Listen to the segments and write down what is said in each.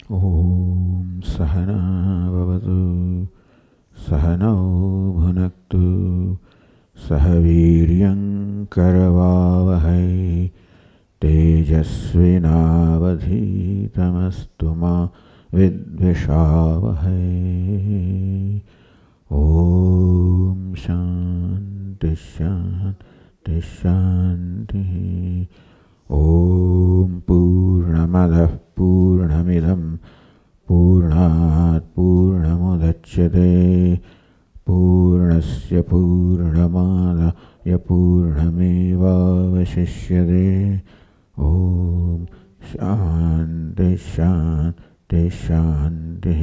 ॐ सहना भवतु सहनौ भुनक्तु सह वीर्यं करवावहै तेजस्विनावधीतमस्तु मा विद्विषावहै। ॐ शान्ति शान्ति शान्तिः। ॐ पूर्णमदः पूर्णमिदं पूर्णात् पूर्णमुदच्यते पूर्णस्य पूर्णमादाय पूर्णमेवावशिष्यते। ॐ शान्ति शान्ति शान्तिः।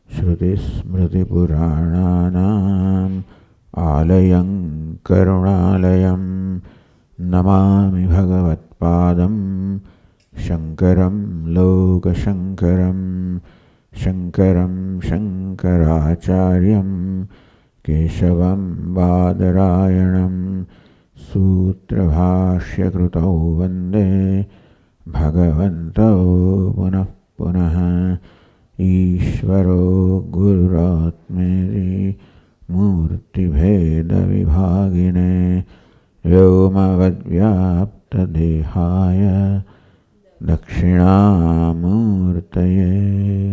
श्रुतिस्मृतिपुराणानाम् आलयं करुणालयं नमामि भगवत्पादं शङ्करं लोकशङ्करं शङ्करं शङ्कराचार्यं केशवं बादरायणं सूत्रभाष्यकृतौ वन्दे भगवन्तौ पुनः पुनः। ईश्वरो गुरुरात्मेति मूर्तिभेदविभागिने व्योमवद्व्याप्तदेहाय दक्षिणामूर्तये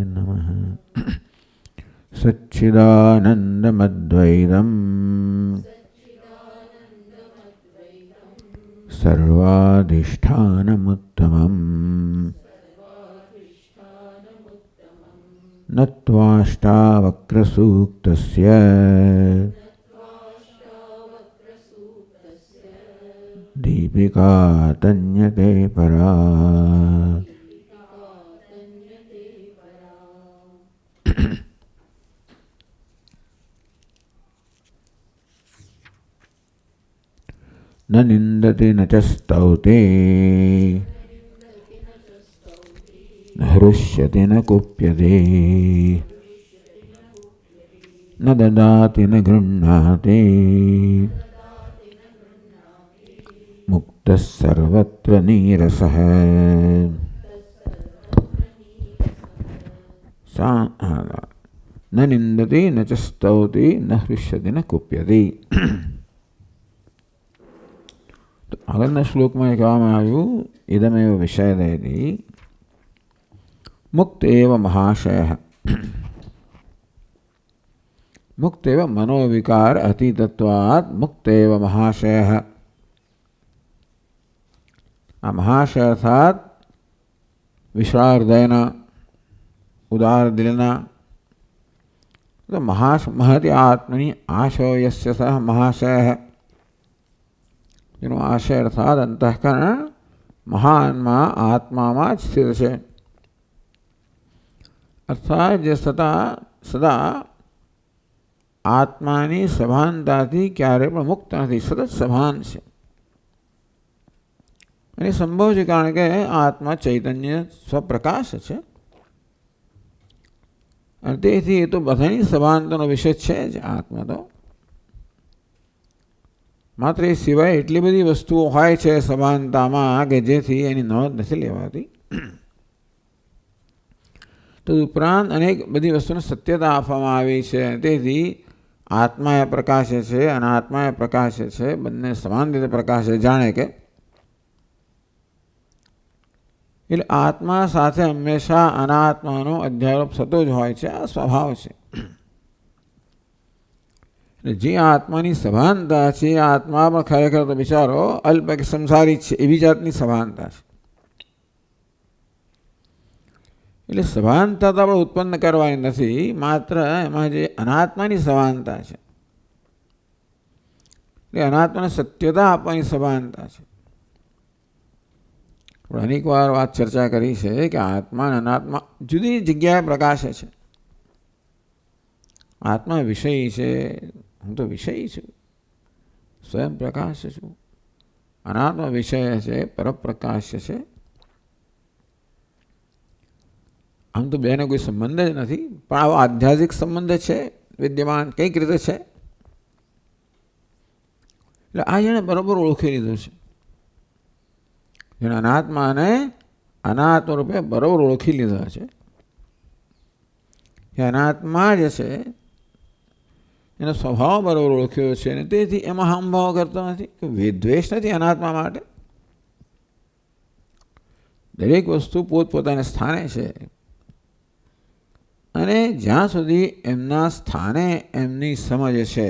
नमः। सच्चिदानन्दमद्वैतं सर्वाधिष्ठानमुत्तमम् नत्वाष्टावक्रसूक्तस्य दीपिका तन्यते परा। न निन्दति न च स्तौति न हृष्यति न कुप्यते न ददाति न गृह्णाति मुक्तः सर्वत्र नीरसः। न निन्दति न च स्तौति न हृष्यति न कुप्यति। तो આગળના શ્લોકમાં કહેવામાં આવ્યું ઇદમેવ વિષયદેતિ मुक्त एव महाशयः मुक्त एव मनोविकार अतीतत्वात् मुक्त एव महाशयः। आ महाशय अर्थात विशाल हृदयना उदार दिलना। तो महति आत्मनि आशयो यस्य सः महाशयः। જેનો આશય અર્થાત અંતઃકરણ મહાનમાં આત્મામાં જ સ્થિર છે। અર્થાત જે સદા આત્માની સભાનતાથી ક્યારે પણ મુક્ત નથી, સતત સભાન છે। અને સંભવ છે કારણ કે આત્મા ચૈતન્ય સ્વપ્રકાશ છે અને તેથી એ તો બધાની સભાનતાનો વિષય છે જ આત્મા તો। માત્ર એ સિવાય એટલી બધી વસ્તુઓ હોય છે સભાનતામાં કે જેથી એની નોંધ નથી લેવાતી। તો ઉપરાંત અનેક બધી વસ્તુને સત્યતા આપવામાં આવી છે। તેથી આત્મા એ પ્રકાશે છે, અનાત્મા એ પ્રકાશે છે, બંને સમાન રીતે પ્રકાશે। જાણે કે એટલે આત્મા સાથે હંમેશા અનાત્માનો અધ્યારોપ થતો જ હોય છે, આ સ્વભાવ છે। જે આત્માની સભાનતા છે આત્મા પણ ખરેખર તો બિચારો અલ્પ કે સંસારી છે એવી જાતની સભાનતા છે। એટલે સભાનતા તો આપણે ઉત્પન્ન કરવાની નથી, માત્ર એમાં જે અનાત્માની સભાનતા છે એટલે અનાત્માને સત્યતા આપવાની સભાનતા છે। આપણે અનેક વાર વાત ચર્ચા કરી છે કે આત્મા અને અનાત્મા જુદી જગ્યાએ પ્રકાશે છે। આત્મા વિષય છે, હું તો વિષય છું, સ્વયં પ્રકાશ છું। અનાત્મા વિષય છે, પરપ્રકાશ છે। આમ તો બેનો કોઈ સંબંધ જ નથી, પણ આવો આધ્યાત્મિક સંબંધ છે વિદ્યમાન કંઈક રીતે છે। એટલે આ જેણે બરોબર ઓળખી લીધું છે, જેણે અનાત્માને અનાત્મ રૂપે બરોબર ઓળખી લીધા છે કે અનાત્મા જે છે એનો સ્વભાવ બરોબર ઓળખ્યો છે અને તેથી એમાં હમભાવ કરતો નથી, દ્વેષ નથી અનાત્મા માટે. દરેક વસ્તુ પોતપોતાના સ્થાને છે અને જ્યાં સુધી એમના સ્થાને એમની સમજ છે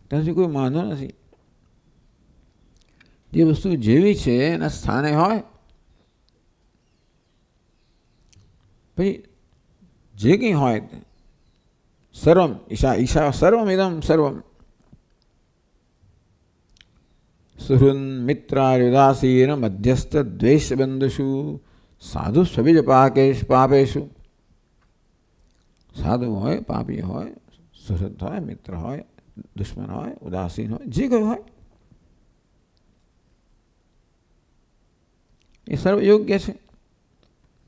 ત્યાં સુધી કોઈ વાંધો નથી. જે વસ્તુ જેવી છે એના સ્થાને હોય પછી જે કંઈ હોય સર્વમ ઈશા સર્વમ ઇદમ સર્વમ સુહૃન મિત્રાર્યુદાસીન મધ્યસ્થ દ્વેષ બંધુષુ સાધુ સ્વબીજ પાપેશુ. સાધુ હોય, પાપી હોય, સુહૃદ હોય, મિત્ર હોય, દુશ્મન હોય, ઉદાસીન હોય, જે કોઈ હોય એ સર્વ યોગ્ય છે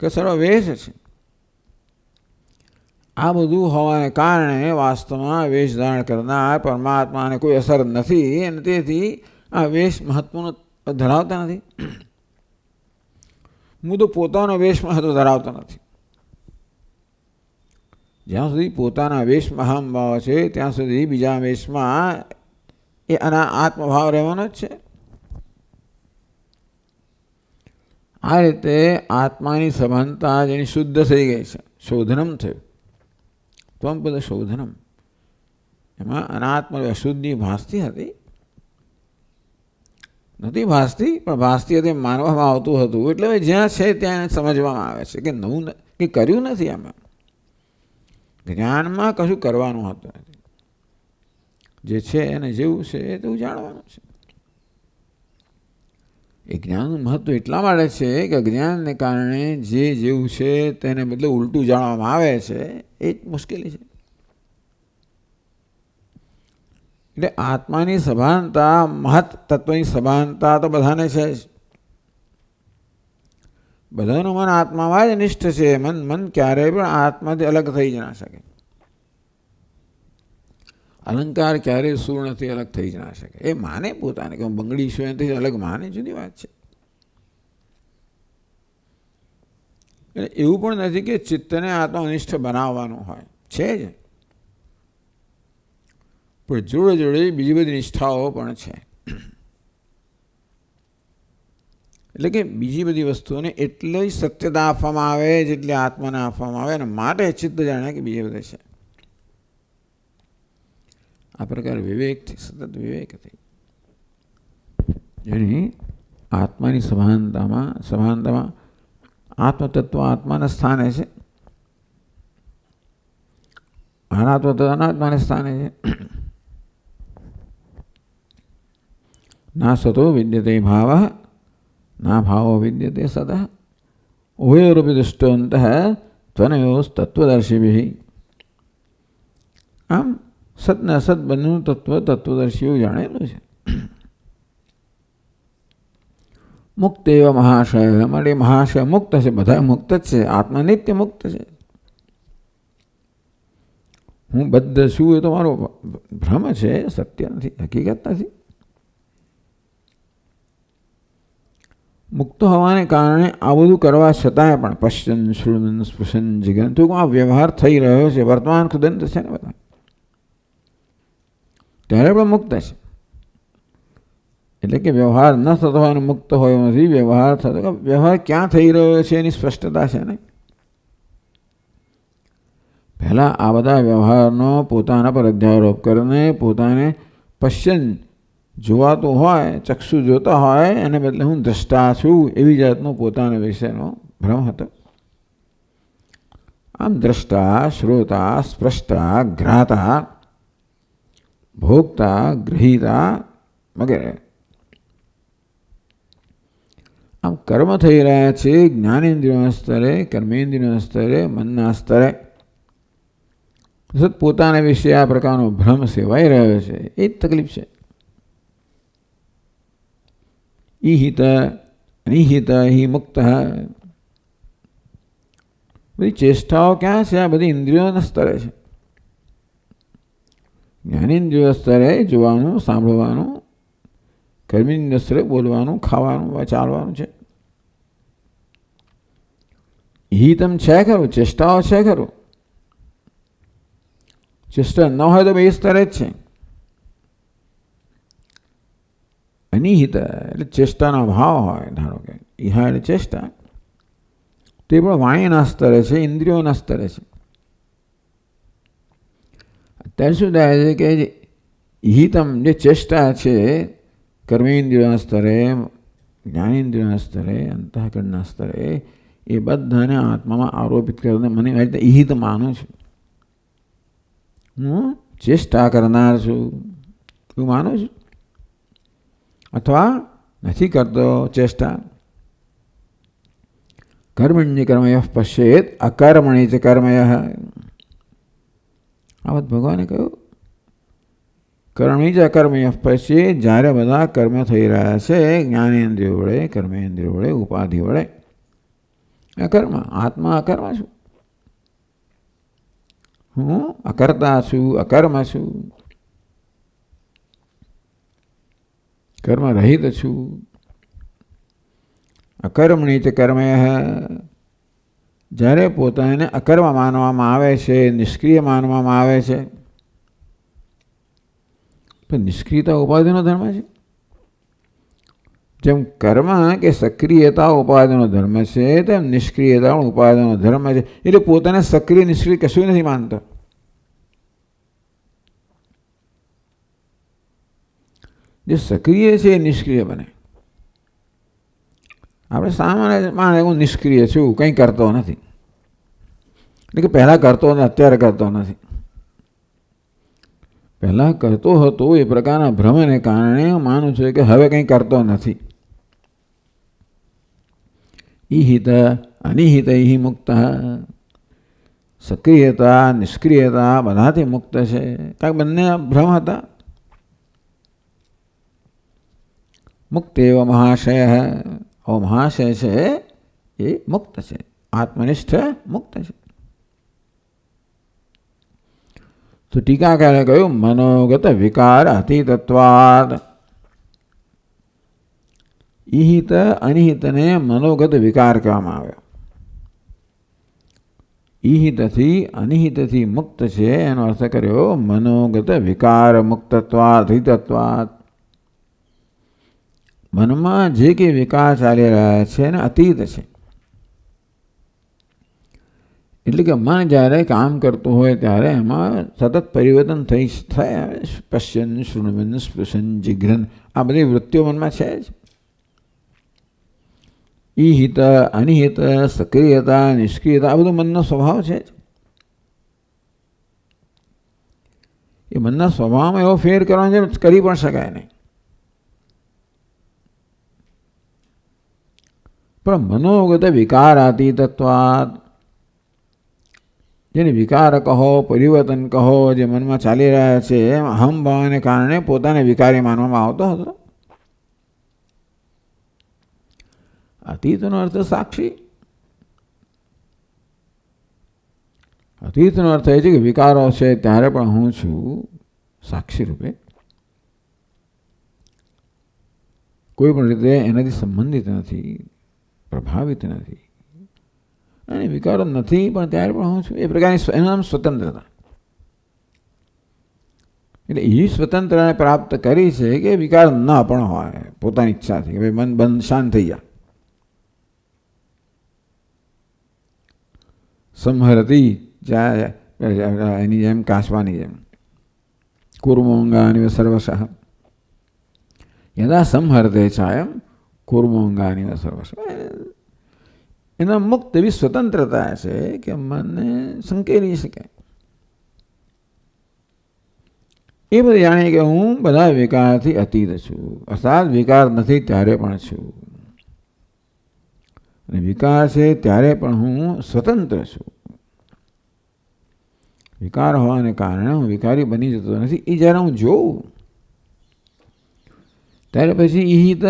કે સર્વ વેશ છે. આ બધું હોવાને કારણે વાસ્તવમાં વેશ ધારણ કરનાર પરમાત્માને કોઈ અસર નથી અને તેથી આ વેશ મહત્વનો ધરાવતા નથી. હું તો પોતાનો વેશ મહત્વ ધરાવતો નથી. જ્યાં સુધી પોતાના વેશમાં અહમભાવ છે ત્યાં સુધી બીજા વેશમાં એ આત્મભાવ રહેવાનો જ છે. આ રીતે આત્માની સભાનતા જેની શુદ્ધ થઈ ગઈ છે, શોધનમ થયું. ત્વમપદ શોધનમ, એમાં અનાત્મ અશુદ્ધિ ભાસતી હતી, નથી ભાસતી પણ ભાસતી હતી માનવામાં આવતું હતું. એટલે જ્યાં છે ત્યાં એને સમજવામાં આવે છે કે નવું કે કર્યું નથી. આમાં જ્ઞાનમાં કશું કરવાનું હતું નથી. જે છે એને જેવું છે એ તેવું જાણવાનું છે. એ જ્ઞાનનું મહત્વ એટલા માટે છે કે અજ્ઞાનને કારણે જે જેવું છે તેને બદલે ઉલટું જાણવામાં આવે છે, એ જ મુશ્કેલી છે. એટલે આત્માની સભાનતા, મહત તત્વની સભાનતા તો બધાને છે જ. બધાનું મન આત્મામાં જ નિષ્ઠ છે. મન ક્યારેય પણ આત્માથી અલગ થઈ જ ના શકે. અલંકાર ક્યારેય સૂર્ણથી અલગ થઈ જ ના શકે. એ માને પોતાને કે હું બંગડી છું એનાથી અલગ માને, જુદી વાત છે. એટલે એવું પણ નથી કે ચિત્તને આત્મનિષ્ઠ બનાવવાનું હોય, છે જ. પણ જોડે જોડે બીજી બધી નિષ્ઠાઓ પણ છે. એટલે કે બીજી બધી વસ્તુઓને એટલી સત્યતા આપવામાં આવે જેટલી આત્માને આપવામાં આવે, અને માટે ચિત્ત જાણે કે બીજે બધે છે. આ પ્રકાર વિવેકથી, સતત વિવેકથી જેની આત્માની સભાનતામાં આત્મતત્વ આત્માના સ્થાને છે, અનાત્મતત્વ અનાત્માના સ્થાને છે. ના સતો વિદ્યતે ભાવ, ના ભાવો વિદ્યતે સત, ઉભયોરપી દુષ્ટોંત ત્વનયોસ્તત્વદર્શિભિ. આમ સત ને અસત બંનેનું તત્વદર્શીઓ જાણેલું છે. મુક્ત એવા મહાશય, અમારે મહાશય મુક્ત છે, બધા મુક્ત જ છે. આત્મા નિત્ય મુક્ત છે. હું બદ્ધ છું એ તો મારો ભ્રમ છે, સત્ય નથી, હકીકત નથી. મુક્ત હોવાને કારણે આ બધું કરવા છતાંય પણ પશ્ચન શ્રુણન સ્પૃશન જિગન ટૂંકમાં આ વ્યવહાર થઈ રહ્યો છે. વર્તમાન કૃદંત છે ને બધા, ત્યારે પણ મુક્ત છે. એટલે કે વ્યવહાર ન થતો હોય અને મુક્ત હોય નથી. વ્યવહાર થતો, વ્યવહાર ક્યાં થઈ રહ્યો છે એની સ્પષ્ટતા છે ને. પહેલાં આ બધા વ્યવહારનો પોતાના પર અધ્યારોપ કરીને પોતાને પશ્ચન જોવાતું હોય, ચક્ષુ જોતા હોય, એને બદલે હું દ્રષ્ટા છું એવી જાતનો પોતાના વિશેનો ભ્રમ હતો. આમ દ્રષ્ટા, શ્રોતા, સ્પષ્ટા, ઘ્રાતા, ભોગતા, ગ્રહીતા વગેરે આમ કર્મ થઈ રહ્યા છે જ્ઞાનેન્દ્રિયોના સ્તરે, કર્મેન્દ્રિયોના સ્તરે, મનના સ્તરે. સતત પોતાના વિશે આ પ્રકારનો ભ્રમ સેવાઈ રહ્યો છે. એ જ તકલીફ છે. ઈહિત અનિહિત હિ મુક્ત. બધી ચેષ્ટાઓ ક્યાં છે? આ બધી ઇન્દ્રિયોના સ્તરે છે. જ્ઞાનેન્દ્રિય સ્તરે જોવાનું, સાંભળવાનું, કર્મેન્દ્રિય સ્તરે બોલવાનું, ખાવાનું, ચાલવાનું છે. હિતમ છે ખરું, ચેષ્ટાઓ છે ખરું. ચેષ્ટા ન હોય તો બે સ્તરે જ છે. અનિહિત એટલે ચેષ્ટાનો ભાવ હોય. ધારો કે ઇહા એટલે ચેષ્ટા, તે પણ વાણીના સ્તરે છે, ઇન્દ્રિયોના સ્તરે છે. અત્યારે શું થાય છે કે હિતમ જે ચેષ્ટા છે કર્મેન્દ્રિયોના સ્તરે, જ્ઞાનેન્દ્રિયોના સ્તરે, અંતઃકરણના સ્તરે, એ બધાને આત્મામાં આરોપિત કરીને મને આ રીતે હિત માનું છું, હું ચેષ્ટા કરનાર છું એવું માનું છું, અથવા નથી કરતો ચેષ્ટા. કર્મણ્ય કર્મય પશ્યેત અકર્મણ્ય ચ કર્મય. આ વાત ભગવાને કહ્યું. કર્મણી જ અકર્મય પશ્યેત, જ્યારે બધા કર્મ થઈ રહ્યા છે જ્ઞાનેન્દ્રિયો વડે, કર્મેન્દ્રિયો વડે, ઉપાધિ વડે, અકર્મ. આત્મા અકર્મ છું, હું અકર્તા છું, અકર્મ છું, કર્મ રહિત છું. અકર્મણી ચ કર્મય. જ્યારે પોતાને અકર્મ માનવામાં આવે છે, નિષ્ક્રિય માનવામાં આવે છે, પણ નિષ્ક્રિયતા ઉપાધિનો ધર્મ છે. જેમ કર્મ કે સક્રિયતા ઉપાધિનો ધર્મ છે, તેમ નિષ્ક્રિયતા ઉપાધિનો ધર્મ છે. એટલે પોતાને સક્રિય નિષ્ક્રિય કશું નથી માનતો. જે સક્રિય છે એ નિષ્ક્રિય બને. આપણે સામાન્ય માને હું નિષ્ક્રિય છું, કંઈ કરતો નથી. એટલે કે પહેલાં કરતો નથી, અત્યારે કરતો નથી. પહેલાં કરતો હતો એ પ્રકારના ભ્રમને કારણે માનું છું કે હવે કંઈ કરતો નથી. ઈહિત અનિહિત મુક્ત. સક્રિયતા નિષ્ક્રિયતા બધાથી મુક્ત છે. કારણ કે બંને ભ્રમ હતા. મુક્ત એવો મહાશય. મહાશય છે એ મુક્ત છે, આત્મનિષ્ઠ મુક્ત છે. તો ટીકાકારે કહ્યું મનોગત વિકાર અતીતત્વાદ. ઈહિત અનિહિતને મનોગત વિકાર કહેવામાં આવ્યો. ઈહિતથી અનિહિતથી મુક્ત છે એનો અર્થ કર્યો મનોગત વિકાર મુક્તત્વાદ અતીતત્વાદ. મનમાં જે કે વિકાર ચાલી રહ્યા છે એને અતીત છે. એટલે કે મન જ્યારે કામ કરતું હોય ત્યારે એમાં સતત પરિવર્તન થાય. પશ્યન, શૃણવન, સ્પૃશન, જિઘ્રન, આ બધી વૃત્તિઓ મનમાં છે જ. ઈહિત અનિહિત, સક્રિયતા નિષ્ક્રિયતા, આ બધું મનનો સ્વભાવ છે જ. એ મનના સ્વભાવમાં એવો ફેર કરવાનો છે કરી પણ શકાય નહીં. પણ મનોગત વિકારાતીતત્વાદ, જેને વિકાર કહો, પરિવર્તન કહો, જે મનમાં ચાલી રહ્યા છે એમ અહમ ભાવને કારણે પોતાને વિકારી માનવામાં આવતો હતો. અતીતનો અર્થ સાક્ષી. અતીતનો અર્થ એ છે કે વિકારો છે ત્યારે પણ હું છું સાક્ષી રૂપે, કોઈ પણ રીતે એનાથી સંબંધિત નથી, પ્રભાવિત નથી. અને વિકારો નથી પણ ત્યારે પણ હું છું એ પ્રકારની એનું નામ સ્વતંત્રતા. એટલે એ સ્વતંત્રતાને પ્રાપ્ત કરી છે કે વિકાર ન પણ હોય પોતાની ઈચ્છાથી, કે ભાઈ મન બંધ શાંત થઈ જાય. સંહરતી એની જેમ કાશવાની જેમ કુર્મોંગાની સર્વશઃ યદા સંહરતે છાયમ કુર્મોંગાની સર્વશઃ. એના મુક્ત એવી સ્વતંત્રતા છે કે મનને સંકેલી શકે. એ બધું જાણે કે હું બધા વિકારથી અતીત છું, અર્થાત વિકાર નથી ત્યારે પણ છું, અને વિકાર છે ત્યારે પણ હું સ્વતંત્ર છું. વિકાર હોવાને કારણે હું વિકારી બની જતો નથી. એ જ્યારે હું જોઉં ત્યારે પછી ઈહિત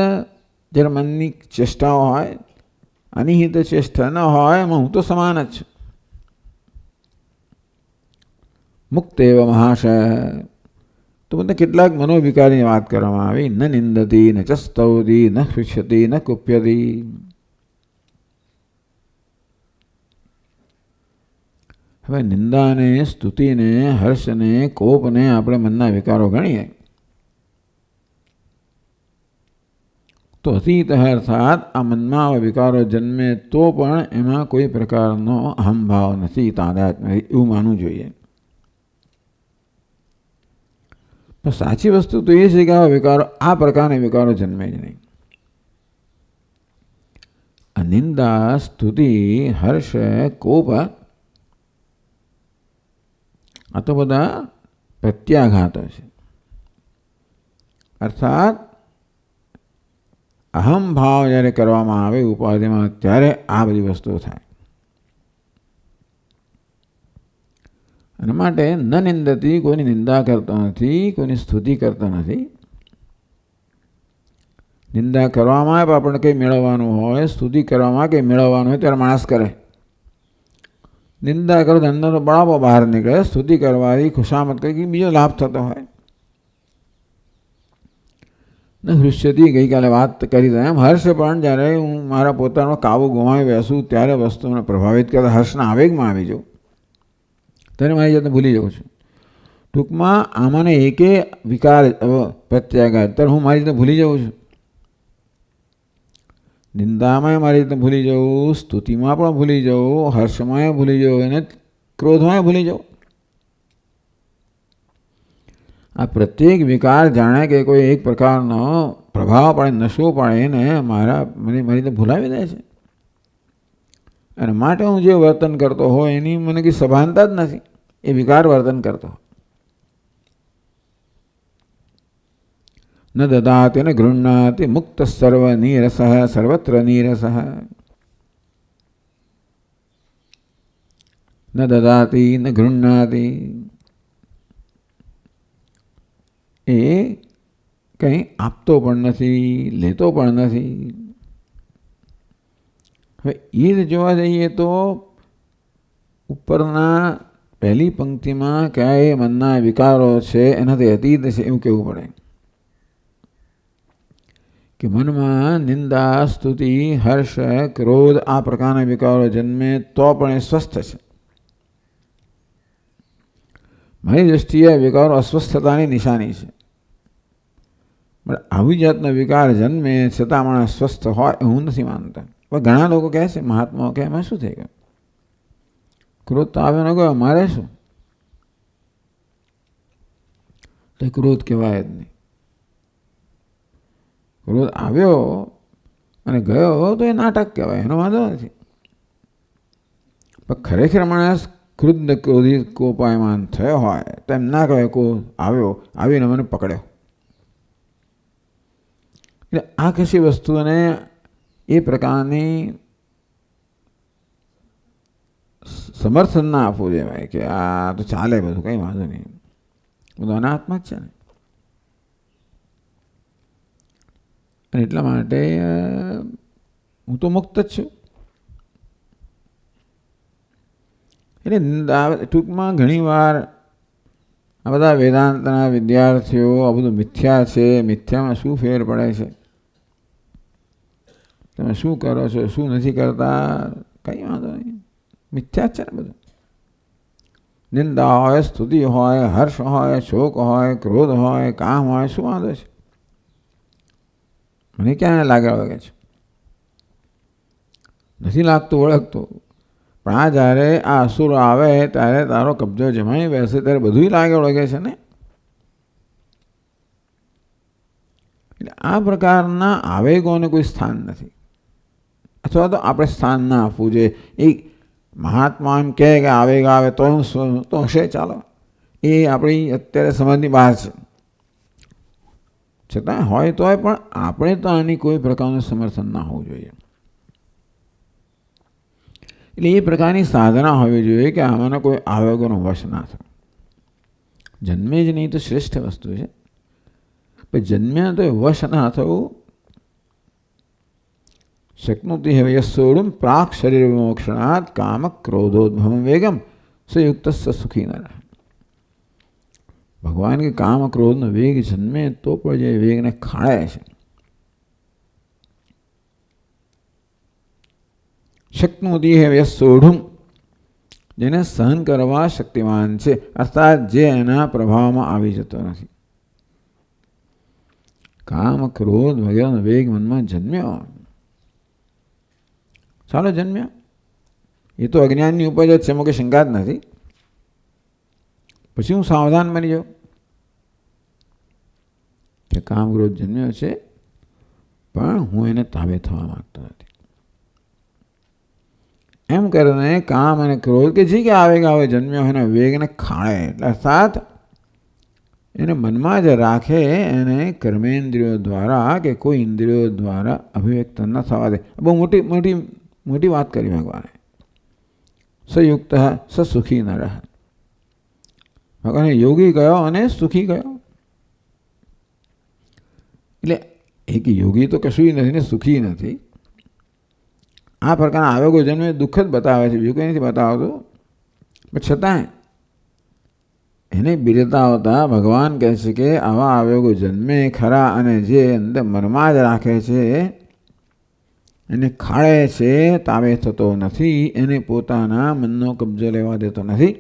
જ્યારે મનની ચેષ્ટાઓ હોય, અનિહિત ચેષ્ટા ન હોય, એમાં હું તો સમાન જ છું. મુક્ત એવા મહાશય. તો મને કેટલાક મનોવિકારની વાત કરવામાં આવી. ન નિંદતી, ન ચસ્તૌતી, ન પૃચ્છતી, ન કુપ્યતી. હવે નિંદાને, સ્તુતિને, હર્ષને, કોપને આપણે મનના વિકારો ગણીએ તો અતીત અર્થાત આ મનમાં આવા વિકારો જન્મે તો પણ એમાં કોઈ પ્રકારનો અહમભાવ નથી, તાદાત્મ્ય નથી, એવું માનવું જોઈએ. પણ સાચી વસ્તુ તો એ છે કે આવા વિકારો, આ પ્રકારના વિકારો જન્મે જ નહીં. નિંદા, સ્તુતિ, હર્ષ, કોપ આ તો બધા પ્રત્યાઘાતો છે. અર્થાત અહમ ભાવ જ્યારે કરવામાં આવે ઉપાધિમાં ત્યારે આ બધી વસ્તુઓ થાય. અને માટે ન નિંદતી, કોઈની નિંદા કરતો નથી, કોઈની સ્તુતિ કરતો નથી. નિંદા કરવામાં આવે આપણને કંઈ મેળવવાનું હોય, સ્તુતિ કરવામાં કંઈ મેળવવાનું હોય ત્યારે માણસ કરે. નિંદા કરો તો અંદર તો બળાપો બહાર નીકળે, સ્તુતિ કરવાથી ખુશામત કરી બીજો લાભ થતો હોય. ને હૃષ્યથી ગઈકાલે વાત કરી તો એમ હર્ષ પણ જ્યારે હું મારા પોતાનો કાબુ ગુમાવી બેસું ત્યારે વસ્તુને પ્રભાવિત કરતા હર્ષના આવેગમાં આવી જાઉં ત્યારે મારી જાતને ભૂલી જાઉં છું. ટૂંકમાં આમાંને એકે વિકાર પ્રત્યાઘાત ત્યારે હું મારી જાતને ભૂલી જાઉં છું. નિંદામાં મારી રીતે ભૂલી જવું, સ્તુતિમાં પણ ભૂલી જવું, હર્ષમાં ભૂલી જવું અને ક્રોધમાં ભૂલી જવું. આ પ્રત્યેક વિકાર જાણે કે કોઈ એક પ્રકારનો પ્રભાવ પડે, નશો પડે એને મારી રીતે ભૂલાવી દે છે. અને માટે હું જે વર્તન કરતો હોય એની મને કંઈ સભાનતા જ નથી, એ વિકાર વર્તન કરતો. ન દદાતિ ન ગૃહ્ણાતિ મુક્ત સર્વ નીરસ સર્વત્ર નીરસ. ન દદાતિ ન ગૃહ્ણાતિ એ કંઈ આપતો પણ નથી, લેતો પણ નથી. હવે એ જોવા જઈએ તો ઉપરના પહેલી પંક્તિમાં કયા એ મનના વિકારો છે એનાથી અતીત છે એવું કહેવું પડે કે મનમાં નિંદા, સ્તુતિ, હર્ષ, ક્રોધ આ પ્રકારના વિકારો જન્મે તો પણ એ સ્વસ્થ છે. મારી દૃષ્ટિએ વિકારો અસ્વસ્થતાની નિશાની છે. પણ આવી જાતનો વિકાર જન્મે છતાં માણસ સ્વસ્થ હોય હું નથી માનતા. પણ ઘણા લોકો કહે છે, મહાત્માઓ કહે એમાં શું થઈ ગયું, ક્રોધ તો આવ્યો ન ગયો, મારે શું? તો ક્રોધ કહેવાય જ નહીં. ક્રોધ આવ્યો અને ગયો તો એ નાટક કહેવાય, એનો વાંધો નથી. પણ ખરેખર માણસ ક્રુદ્ધ ક્રોધિત કોપાયમાન થયો હોય તો એમ ના કહેવાય કો આવ્યો, આવીને મને પકડ્યો. એટલે આ કશી વસ્તુને એ પ્રકારની સમર્થન ના આપવું જોઈએ કે આ તો ચાલે, બધું કંઈ વાંધો નહીં, બધું અનાત્મા જ છે ને. અને એટલા માટે હું તો મુક્ત જ છું. એટલે ટૂંકમાં ઘણીવાર આ બધા વેદાંતના વિદ્યાર્થીઓ આ બધું મિથ્યા છે, મિથ્યામાં શું ફેર પડે છે, તમે શું કરો છો, શું નથી કરતા, કંઈ વાંધો નહીં, મિથ્યા જ છે ને બધું. નિંદા હોય, સ્તુતિ હોય, હર્ષ હોય, શોક હોય, ક્રોધ હોય, કામ હોય, શું વાંધો છે? મને ક્યાં લાગે વળગે છે? નથી લાગતું ઓળખતું. પણ આ જ્યારે આ અસુરો આવે ત્યારે તારો કબજો જમાઈ બેસે ત્યારે બધું લાગે વળગે છે ને. એટલે આ પ્રકારના આવેગોને કોઈ સ્થાન નથી, અથવા તો આપણે સ્થાન ના આપવું જોઈએ. એ મહાત્મા એમ કહે કે આવેગ આવે તો હશે, ચાલો, એ આપણી અત્યારે સમજની બહાર છે. છતાં હોય તોય પણ આપણે તો આની કોઈ પ્રકારનું સમર્થન ના હોવું જોઈએ. એટલે એ પ્રકારની સાધના હોવી જોઈએ કે આમાંનો કોઈ આવેગોનો વશ ના થાય. જન્મે જ નહીં તો શ્રેષ્ઠ વસ્તુ છે, પણ જન્મ્યા તો વશ ના થવું. શક્નોતિ હવે યસોડું પ્રાક શરીર વિમોક્ષણાત કામ ક્રોધોદ્ભવ વેગમ સંયુક્ત સુખી ન રહે. ભગવાન કે કામ ક્રોધનો વેગ જન્મે તો પણ જે વેગને ખાળે છે. શક્નોતિ હે યસોઢું, જેને સહન કરવા શક્તિમાન છે, અર્થાત જે એના પ્રભાવમાં આવી જતો નથી. કામ ક્રોધ વગેરેનો વેગ મનમાં જન્મ્યો, ચાલો જન્મ્યો, એ તો અજ્ઞાનની ઉપજ જ છે, એમાં કંઈ શંકા જ નથી. પછી હું સાવધાન બની જાઉં કે કામ ક્રોધ જન્મ્યો છે, પણ હું એને તાબે થવા માંગતો નથી. એમ કરીને કામ અને ક્રોધ કે જે કે આવે જન્મ્યો હોય એના વેગને ખાળે, એટલે અર્થાત એને મનમાં જ રાખે, એને કર્મેન્દ્રિયો દ્વારા કે કોઈ ઇન્દ્રિયો દ્વારા અભિવ્યક્ત ન થવા દે. બહુ મોટી મોટી મોટી વાત કરી ભગવાને. સયુક્ત સુખી ન રહે. ભગવાને યોગી કયો અને સુખી કયો. એટલે એક યોગી તો કશું નથી ને સુખી નથી. આ પ્રકારના આવેગો જન્મે દુઃખ જ બતાવે છે, બીજું કંઈ નથી બતાવતું. પણ છતાંય એને બિરદાવતા ભગવાન કહે છે કે આવા આવેગો જન્મે ખરા, અને જે અંદર મનમાં જ રાખે છે, એને ખાળે છે, તાવે થતો નથી, એને પોતાના મનનો કબજો લેવા દેતો નથી.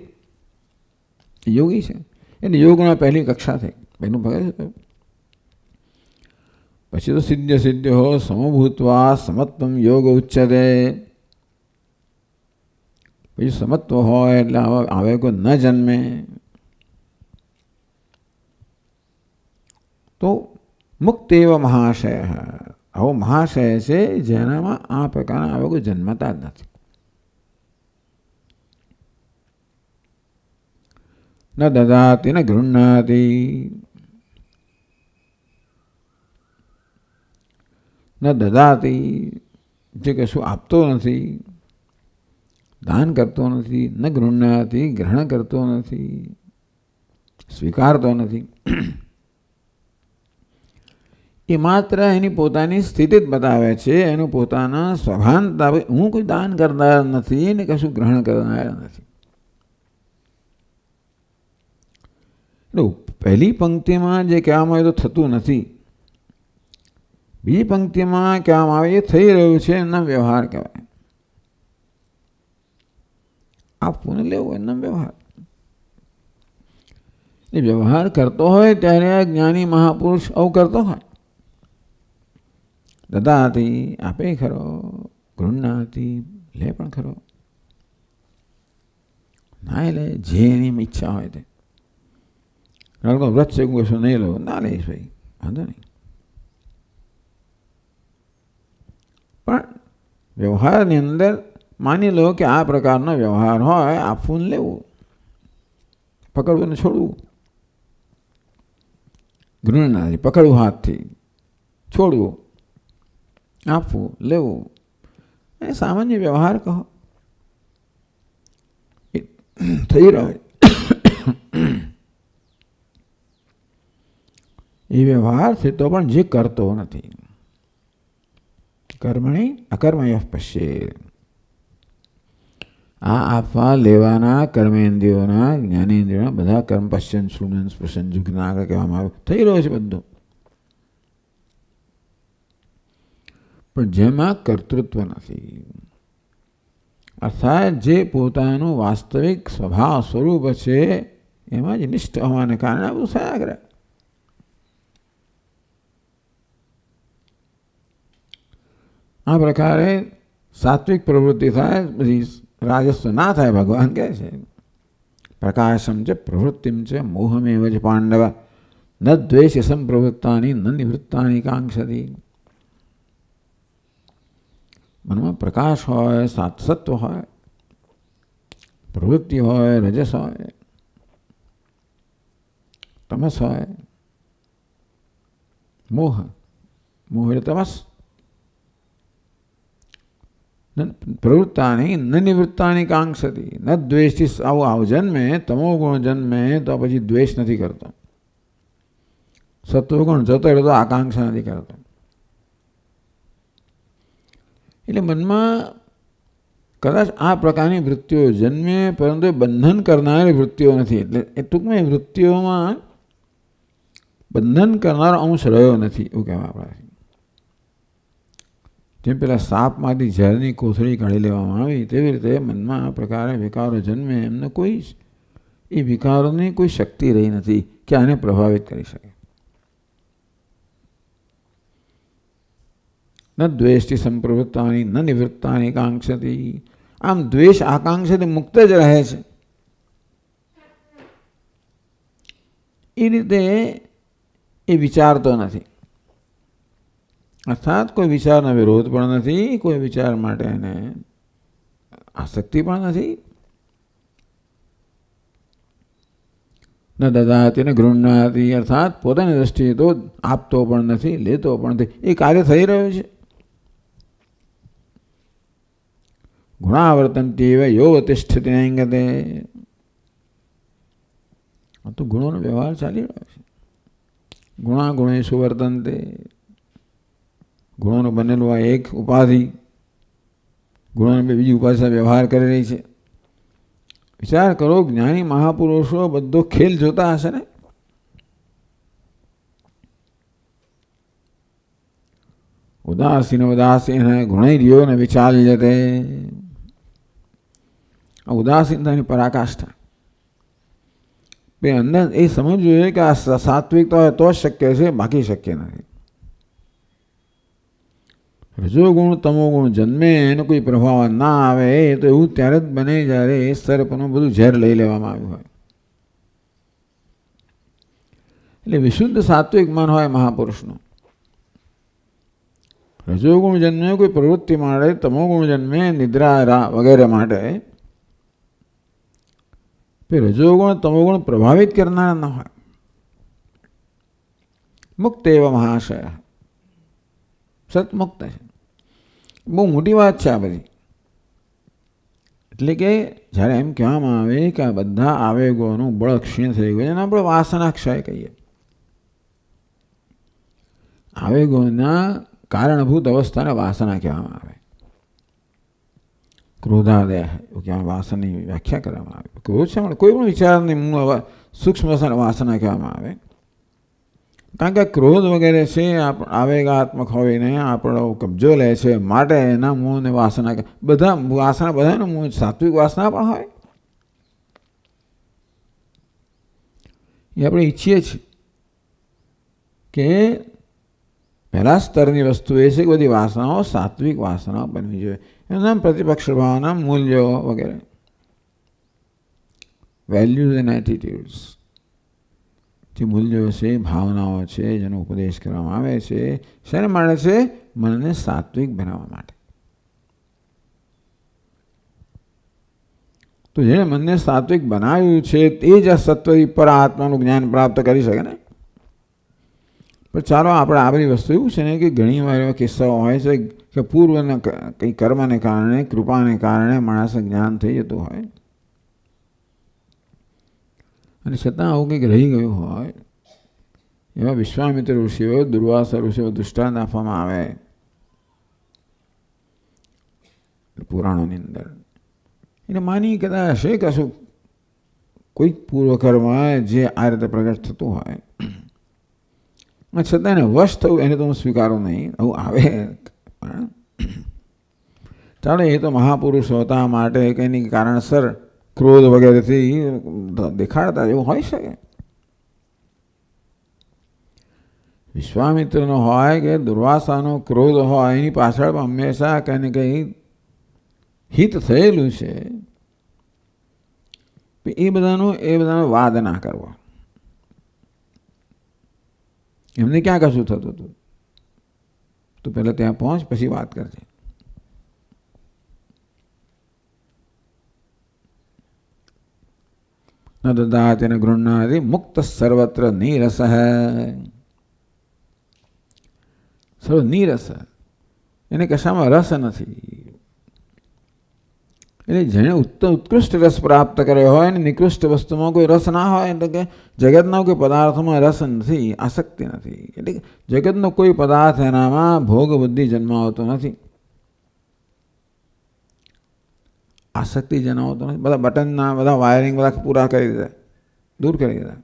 યોગી છે. એટલે યોગમાં પહેલી કક્ષા થઈ, પહેલું ભગત. પછી તો સિદ્ધ હો સમભૂતવા સમત્વમ યોગ ઉચ્ચતે. પછી સમત્વ હોય એટલે આવેગો ન જન્મે. તો મુક્ત એવા મહાશય, આવો મહાશય છે જેનામાં આ પ્રકારના આવેગો જન્મતા જ નથી. ન દદાતિ ન ગૃહ્ણાતિ, ન દદાતિ જે કશું આપતો નથી, દાન કરતો નથી, ન ગૃહ્ણાતિ ગ્રહણ કરતો નથી, સ્વીકારતો નથી. એ માત્ર એની પોતાની સ્થિતિ જ બતાવે છે, એનું પોતાના સ્વભાનતા. હું કોઈ દાન કરનાર નથી ને કશું ગ્રહણ કરનાર નથી. પહેલી પંક્તિમાં જે કહેવામાં આવે તો થતું નથી, બીજી પંક્તિમાં કહેવામાં આવે એ થઈ રહ્યું છે, એના વ્યવહાર કહેવાય. આપવું ને લેવું એના વ્યવહાર. એ વ્યવહાર કરતો હોય ત્યારે જ્ઞાની મહાપુરુષ આવું કરતો હોય. દદાતી આપે ખરો, ગૃહ્ણાતી લે પણ ખરો, ના લે જે એની ઈચ્છા હોય તે. વ્રત છે કશું નહીં લો, ના લઈશ ભાઈ, વાંધો નહીં. પણ વ્યવહારની અંદર માની લો કે આ પ્રકારનો વ્યવહાર હોય, આપવું ને લેવું, પકડવું ને છોડવું. ગૃહ્ણાથી પકડવું હાથથી, છોડવું, આપવું લેવું, એ સામાન્ય વ્યવહાર કહો થઈ રહ્યો. એ વ્યવહાર છે તો પણ જે કરતો નથી. કર્મણી અકર્મય પશ્યે. આ આપવા લેવાના કર્મેન્દ્રિયોના જ્ઞાનેન્દ્રિયોના બધા કર્મ પશ્ચન શૃણન સ્પર્શન જુગના આગળ કહેવામાં આવ્યું, થઈ રહ્યો છે બધું. પણ જેમાં કર્તૃત્વ નથી, અર્થાત જે પોતાનું વાસ્તવિક સ્વભાવ સ્વરૂપ છે એમાં જ નિષ્ઠ હોવાને કારણે આ બધું થયા કરે. આ પ્રકારે સાત્વિક પ્રવૃત્તિ થાય, પછી રાજસ્વ ના થાય. ભગવાન કહે છે પ્રકાશમ છે પ્રવૃત્તિમ છે મોહમેવ જ પાંડવ ન દ્વેષ સંપ્રવૃત્તાની ન નિવૃત્તાની કાંક્ષતી. મનમાં પ્રકાશ હોય, સત્વ હોય, પ્રવૃત્તિ હોય, રજસ હોય, તમસ હોય, મોહ એટલે તમસ. પ્રવૃત્તાની ન નિવૃત્તાની કાંક્ષતી. ન દ્વેષથી આવું જન્મે, તમો ગુણ જન્મે તો પછી દ્વેષ નથી કરતો. સત્વગુણ જતો એટલે તો આકાંક્ષા નથી કરતો. એટલે મનમાં કદાચ આ પ્રકારની વૃત્તિઓ જન્મે, પરંતુ એ બંધન કરનારી વૃત્તિઓ નથી. એટલે એ ટૂંકમાં વૃત્તિઓમાં બંધન કરનારો અંશ રહ્યો નથી એવું કહેવા આપણે. જેમ પેલા સાપમાંથી ઝેરની કોથળી કાઢી લેવામાં આવી તેવી રીતે મનમાં આ પ્રકારે વિકારો જન્મે એમને કોઈ એ વિકારોની કોઈ શક્તિ રહી નથી કે આને પ્રભાવિત કરી શકે. ન દ્વેષથી સંપ્રવૃત્તાની ન નિવૃત્તાની કાંક્ષતી. આમ દ્વેષ આકાંક્ષાથી મુક્ત જ રહે છે. એ રીતે એ વિચારતો નથી, અર્થાત કોઈ વિચારનો વિરોધ પણ નથી, કોઈ વિચાર માટે એને આસક્તિ પણ નથી. ન દદાતી ને ગૃહ્ણાતી, અર્થાત પોતાની દ્રષ્ટિએ તો આપતો પણ નથી, લેતો પણ નથી. એ કાર્ય થઈ રહ્યું છે. ગુણાવર્તનથી યોગતિષ્ઠતિ નૈંગતે. તો ગુણોનો વ્યવહાર ચાલી રહ્યો છે. ગુણા ગુણેશુ વર્તનતે. ગુણોનું બનેલું આ એક ઉપાધિ ગુણોને બીજી ઉપાધિ સાથે વ્યવહાર કરી રહી છે. વિચાર કરો, જ્ઞાની મહાપુરુષો બધો ખેલ જોતા હશે ને. ઉદાસીન ઉદાસીન ગુણૈર્યો ને વિચાલ્યતે. ઉદાસીનતાની પરાકાષ્ઠા. અંદર એ સમજવું જોઈએ કે આ સાત્વિકતા હોય તો જ શક્ય છે, બાકી શક્ય નથી. રજોગુણ તમોગુણ જન્મે એનો કોઈ પ્રભાવ ના આવે તો એવું ત્યારે જ બને જ્યારે એ સર્પનું બધું ઝેર લઈ લેવામાં આવ્યું હોય. એટલે વિશુદ્ધ સાત્વિક મન હોય મહાપુરુષનું. રજોગુણ જન્મે કોઈ પ્રવૃત્તિ માટે, તમોગુણ જન્મે નિદ્રા વગેરે માટે. રજોગુણ તમોગુણ પ્રભાવિત કરનાર ન હોય. મુક્ત એવા મહાશય, સતમુક્ત છે. બહુ મોટી વાત છે આ બધી. એટલે કે જ્યારે એમ કહેવામાં આવે કે આ બધા આવેગોનું બળ ક્ષીણ થઈ ગયું, એને આપણે વાસના ક્ષય કહીએ. આવેગોના કારણભૂત અવસ્થાને વાસના કહેવામાં આવે. ક્રોધાદય એવું કહેવામાં વાસનાની વ્યાખ્યા કરવામાં આવે. ક્રોધ છે કોઈ પણ વિચારની મૂળ સૂક્ષ્મ વાસના કહેવામાં આવે. કારણ કે ક્રોધ વગેરે છે આવેગાત્મક હોઈને આપણો કબજો લે છે, માટે એના મૂળને વાસના. બધા વાસના બધાનું મૂળ સાત્વિક વાસના પણ હોય. એ આપણે ઈચ્છીએ છીએ કે પહેલા સ્તરની વસ્તુ એ છે કે બધી વાસનાઓ સાત્વિક વાસનાઓ બનવી જોઈએ. એના પ્રતિપક્ષ ભાવના, મૂલ્યો વગેરે, વેલ્યુઝ એન્ડ એટીટ્યુડ્સ. જે મૂલ્યો છે, ભાવનાઓ છે, જેનો ઉપદેશ કરવામાં આવે છે, શેના માટે છે? મનને સાત્વિક બનાવવા માટે. તો જેણે મનને સાત્વિક બનાવ્યું છે તે જ આ સત્વથી પર આત્માનું જ્ઞાન પ્રાપ્ત કરી શકે ને. પણ ચાલો આપણે આ બધી વસ્તુ એવું છે ને કે ઘણી વાર એવા કિસ્સાઓ હોય છે કે પૂર્વના કંઈ કર્મને કારણે, કૃપાને કારણે માણસ જ્ઞાન થઈ જતું હોય અને છતાં આવું કંઈક રહી ગયું હોય. એવા વિશ્વામિત્ર ઋષિઓ, દુર્વાસા ઋષિઓ દૃષ્ટાંત આપવામાં આવે પુરાણોની અંદર. એને માની કદાચ હશે કશું કોઈક પૂર્વકર્મ જે આ રીતે પ્રગટ થતું હોય, છતાં એને વશ થયું એને તો હું સ્વીકારું નહીં. આવું આવે. ચાલો, એ તો પુરુષો હતા માટે કંઈ કારણસર ક્રોધ વગેરેથી દેખાડતા, એવું હોઈ શકે. વિશ્વામિત્રનો હોય કે દુર્વાસાનો ક્રોધ હોય, એની પાછળ હંમેશા કંઈ ને કંઈ હિત થયેલું છે. એ બધાનો વાદ ના કરવો. એમને ક્યાં કશું થતું હતું? તો પહેલાં ત્યાં પહોંચ, પછી વાત કરજે. ન દદાતિ ન ગૃહ્ણાતિ મુક્ત સર્વત્ર નીરસ. સર્વ નીરસ, એને કશામાં રસ નથી. એટલે જેણે ઉત્કૃષ્ટ રસ પ્રાપ્ત કર્યો હોય ને નિકૃષ્ટ વસ્તુમાં કોઈ રસ ના હોય, એટલે કે જગતના કોઈ પદાર્થોમાં રસ નથી, આસક્તિ નથી. એટલે કે જગતનો કોઈ પદાર્થ એનામાં ભોગ બુદ્ધિ જન્માવતો નથી, આસક્તિ જન્માવતો નથી. બધા બટનના બધા વાયરિંગ બધા પૂરા કરી દીધા, દૂર કરી દીધા.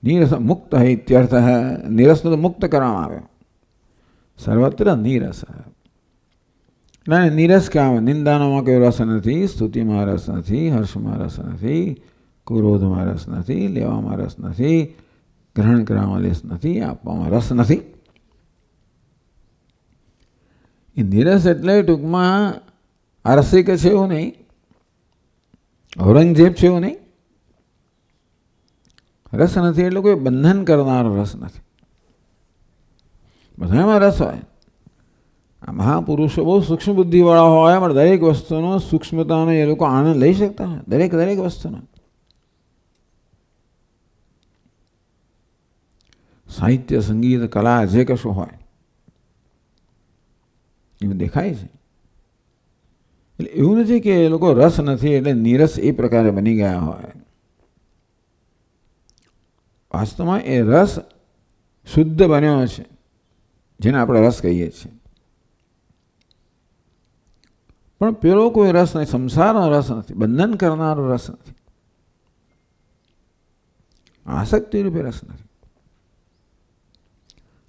નીરસ મુક્ત ઇત્યર્થ. નીરસનો તો મુક્ત કરવામાં આવ્યો. સર્વત્ર નીરસ. એટલે નીરસ કહેવાય. નિંદાનોમાં કોઈ રસ નથી, સ્તુતિમાં રસ નથી, હર્ષમાં રસ નથી, ક્રોધમાં રસ નથી, લેવામાં રસ નથી, ગ્રહણ કરવામાં રસ નથી, આપવામાં રસ નથી. એ નીરસ એટલે ટૂંકમાં આરસિક છે એવું નહીં, ઔરંગઝેબ છે એવું નહીં. રસ નથી એટલે કોઈ બંધન કરનારો રસ નથી. બધામાં રસ હોય. આ મહાપુરુષો બહુ સૂક્ષ્મ બુદ્ધિવાળા હોય, પણ દરેક વસ્તુનો સૂક્ષ્મતાનો એ લોકો આનંદ લઈ શકતા હોય, દરેક વસ્તુનો. સાહિત્ય, સંગીત, કલા જે કશું હોય એવું દેખાય છે. એટલે એવું નથી કે એ લોકો રસ નથી એટલે નીરસ એ પ્રકારે બની ગયા હોય. વાસ્તવમાં એ રસ શુદ્ધ બન્યો છે, જેને આપણે રસ કહીએ છીએ. પણ પેલો કોઈ રસ નથી, સંસારનો રસ નથી, બંધન કરનારો રસ નથી, આસક્તિ રૂપે રસ નથી.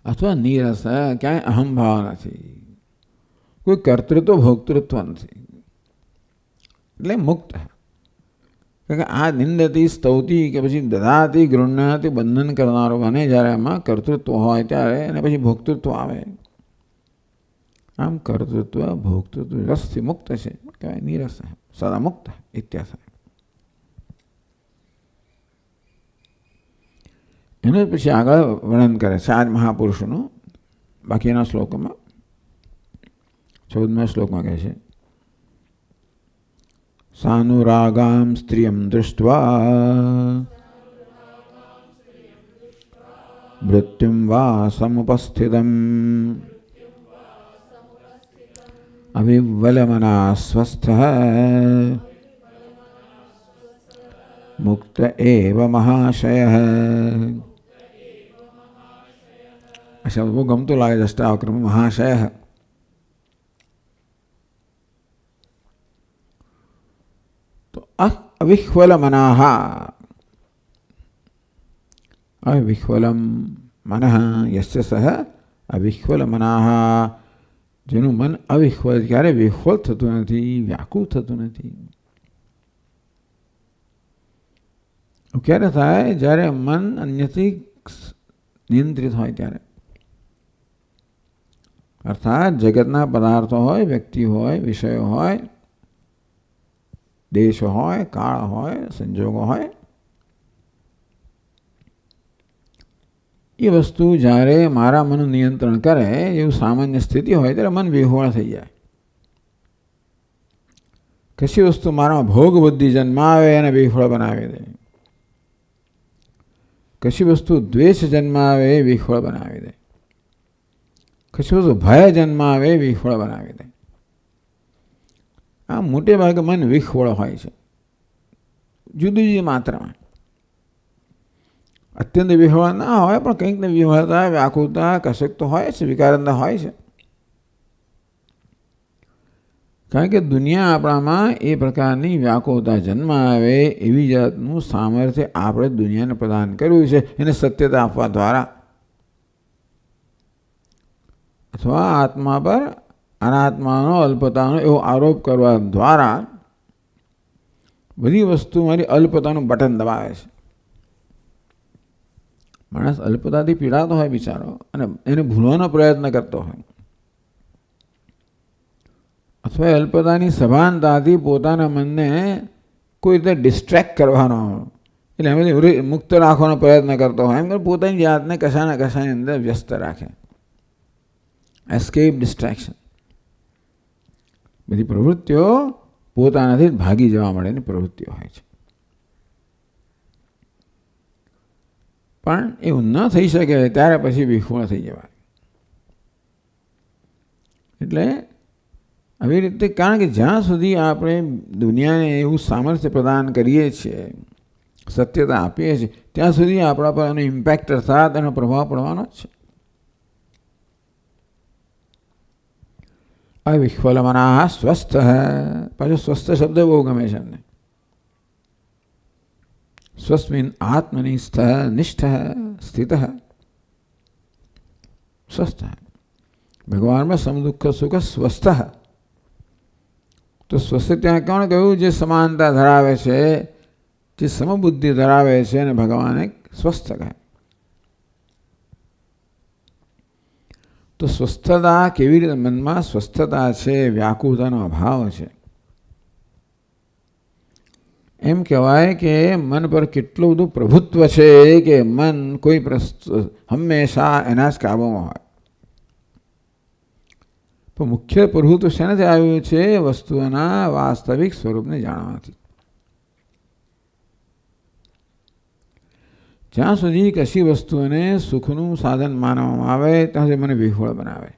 અથવા નીરસ, ક્યાંય અહંભાવ નથી, કોઈ કર્તૃત્વ ભોક્તૃત્વ નથી, એટલે મુક્ત. કારણ કે આ નિંદતી, સ્તૌતી કે પછી દદાતી, ગૃહ્ણાતી બંધન કરનારો બને જ્યારે એમાં કર્તૃત્વ હોય ત્યારે, અને પછી ભોક્તૃત્વ આવે. આમ કર્તૃત્વ ભોક્તૃત્વ રસથી મુક્ત છે, કહેવાય નીરસ, સદા મુક્ત ઇત્યાસ. એનું પછી આગળ વર્ણન કરે છે આજ મહાપુરુષોનું. બાકીના શ્લોકોમાં 14મા શ્લોકમાં કહે છે, સાનુરાગામ સ્ત્રિયમ દૃષ્ટ્વા મૃત્યુમ વા સમુપસ્થિતમ અવિવલમના સ્વસ્થઃ મુક્ત એવ મહાશયઃ. આ શબ્દ બહુ ગમતો લાગે છે, અષ્ટાવક્રમ મહાશયઃ. તો અવિહ્વલમનાઃ, અવિહ્વલમ મનઃ યસ્ય સહ અવિહ્વલમનાઃ, જેનું મન અવિહ્વલ, ક્યારે વિહ્વલ થતું નથી, વ્યાકુળ થતું નથી. ક્યારે થાય? જ્યારે મન અન્યથી નિયંત્રિત હોય ત્યારે. અર્થાત જગતના પદાર્થો હોય, વ્યક્તિ હોય, વિષયો હોય, દેશ હોય, કાળ હોય, સંજોગો હોય, એ વસ્તુ જ્યારે મારા મનનું નિયંત્રણ કરે એવું સામાન્ય સ્થિતિ હોય ત્યારે મન વિહ્વળ થઈ જાય. કશી વસ્તુ મારામાં ભોગ બુદ્ધિ જન્માવે અને વિહ્વળ બનાવી દે. કશી વસ્તુ દ્વેષ જન્માવે વિહ્વળ બનાવી દે. કશી વસ્તુ ભય જન્માવે વિહ્વળ બનાવી દે. આ મોટે ભાગે મન વિહ્વળ હોય છે, જુદી જુદી માત્રામાં. અત્યંત વિહ્વળ ના હોય પણ કંઈક ને વિહ્વળતા, વ્યાકુળતા, કશક તો હોય છે, વિકારંતા હોય છે. કારણ કે દુનિયા આપણામાં એ પ્રકારની વ્યાકુળતા જન્માવે એવી જાતનું સામર્થ્ય આપણે દુનિયાને પ્રદાન કર્યું છે, એને સત્યતા આપવા દ્વારા અથવા આત્મા પર અનાત્માનો, અલ્પતાનો એવો આરોપ કરવા દ્વારા બધી વસ્તુ મારી અલ્પતાનું બટન દબાવે છે. માણસ અલ્પતાથી પીડાતો હોય બિચારો, અને એને ભૂલવાનો પ્રયત્ન કરતો હોય, અથવા અલ્પતાની સભાનતાથી પોતાના મનને કોઈ રીતે ડિસ્ટ્રેક્ટ કરવાનો, એટલે એમાંથી મુક્ત રાખવાનો પ્રયત્ન કરતો હોય, એમ પોતાની જાતને કશાના કશાની અંદર વ્યસ્ત રાખે. Escape destruction. બધી પ્રવૃત્તિઓ પોતાનાથી ભાગી જવા માટેની પ્રવૃત્તિઓ હોય છે. પણ એવું ન થઈ શકે ત્યારે પછી વિહ્વળ થઈ જવાય. એટલે આવી રીતે, કારણ કે જ્યાં સુધી આપણે દુનિયાને એવું સામર્થ્ય પ્રદાન કરીએ છીએ, સત્યતા આપીએ છીએ, ત્યાં સુધી આપણા પર એનો ઇમ્પેક્ટ અર્થાત એનો પ્રભાવ પડવાનો જ છે. અવિહ્વલમનાઃ સ્વસ્થ. પાછો સ્વસ્થ શબ્દ બહુ ગમે છે એમને. સ્વસ્મિન આત્મનિ નિષ્ઠ સ્થિત સ્વસ્થ. ભગવાનમાં સમ દુઃખ સુખ સ્વસ્થ. તો સ્વસ્થ ત્યાં કોણ કહ્યું? જે સમાનતા ધરાવે છે, જે સમબુદ્ધિ ધરાવે છે અને ભગવાન એક સ્વસ્થ કહે. તો સ્વસ્થતા કેવી રીતે? મનમાં સ્વસ્થતા છે, વ્યાકુળતાનો અભાવ છે. એમ કહેવાય કે મન પર કેટલું બધું પ્રભુત્વ છે કે મન કોઈ હંમેશા એના જ કાબુમાં હોય. પણ મુખ્ય પ્રભુત્વ શેનાથી આવ્યું છે? વસ્તુઓના વાસ્તવિક સ્વરૂપને જાણવાથી. જ્યાં સુધી કશી વસ્તુઓને સુખનું સાધન માનવામાં આવે ત્યાં સુધી મને વિહવળ બનાવે.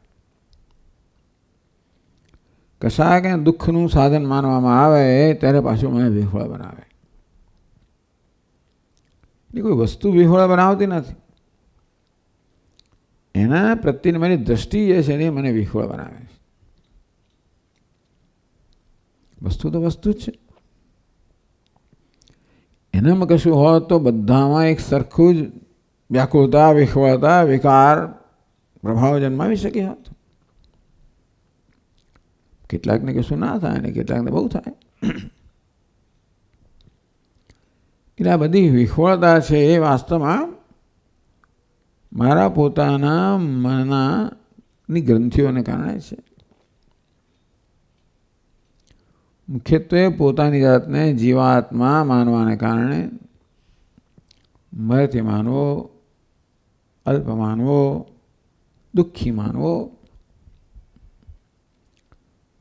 કશા કે દુઃખનું સાધન માનવામાં આવે ત્યારે પાછું મને વિહવળ બનાવે. એ કોઈ વસ્તુ વિહવળ બનાવતી નથી. એના પ્રત્યેની મારી દ્રષ્ટિ જે છે એ મને વિહવળ બનાવે છે. વસ્તુ તો વસ્તુ જ છે. એનામાં કશું હોય તો બધામાં એક સરખું જ વ્યાકુળતા, વિહવળતા, વિકાર, પ્રભાવ જન્માવી શકે હોત. કેટલાકને કશું ના થાય ને કેટલાકને બહુ થાય. એટલે આ બધી વિહવળતા છે એ વાસ્તવમાં મારા પોતાના મનની ગ્રંથિઓને કારણે છે. મુખ્યત્વે પોતાની જાતને જીવાત્મા માનવાને કારણે મરતી માનવો, અલ્પ માનવો, દુઃખી માનવો.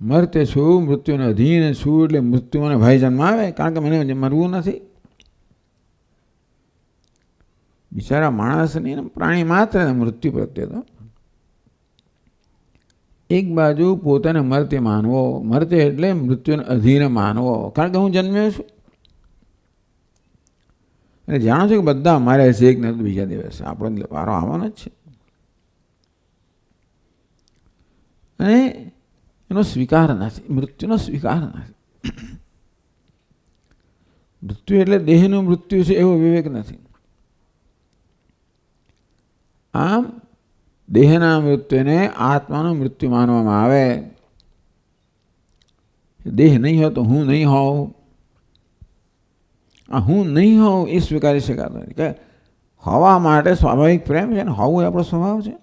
મરતે છું, મૃત્યુને અધીન છું એટલે મૃત્યુ મને ભય જન્માવે કારણ કે મને મરવું નથી. બિચારા માણસની પ્રાણી માત્ર મૃત્યુ પ્રત્યે તો એક બાજુ પોતાને મરતે માનવો, મરતે એટલે મૃત્યુને અધીન માનવો કારણ કે હું જન્મ્યો છું અને જાણો છું કે બધા મારે છે એક નથી બીજા દિવસે આપણો વારો આવવાનો જ છે. અને એનો સ્વીકાર નથી, મૃત્યુનો સ્વીકાર નથી. મૃત્યુ એટલે દેહનું મૃત્યુ છે એવો વિવેક નથી. આમ દેહના મૃત્યુને આત્માનું મૃત્યુ માનવામાં આવે. દેહ નહીં હોય તો હું નહીં હોઉં. આ હું નહીં હોઉં એ સ્વીકારી શકાતો નથી. કે હોવા માટે સ્વાભાવિક પ્રેમ છે ને, હોવું એ આપણો સ્વભાવ છે.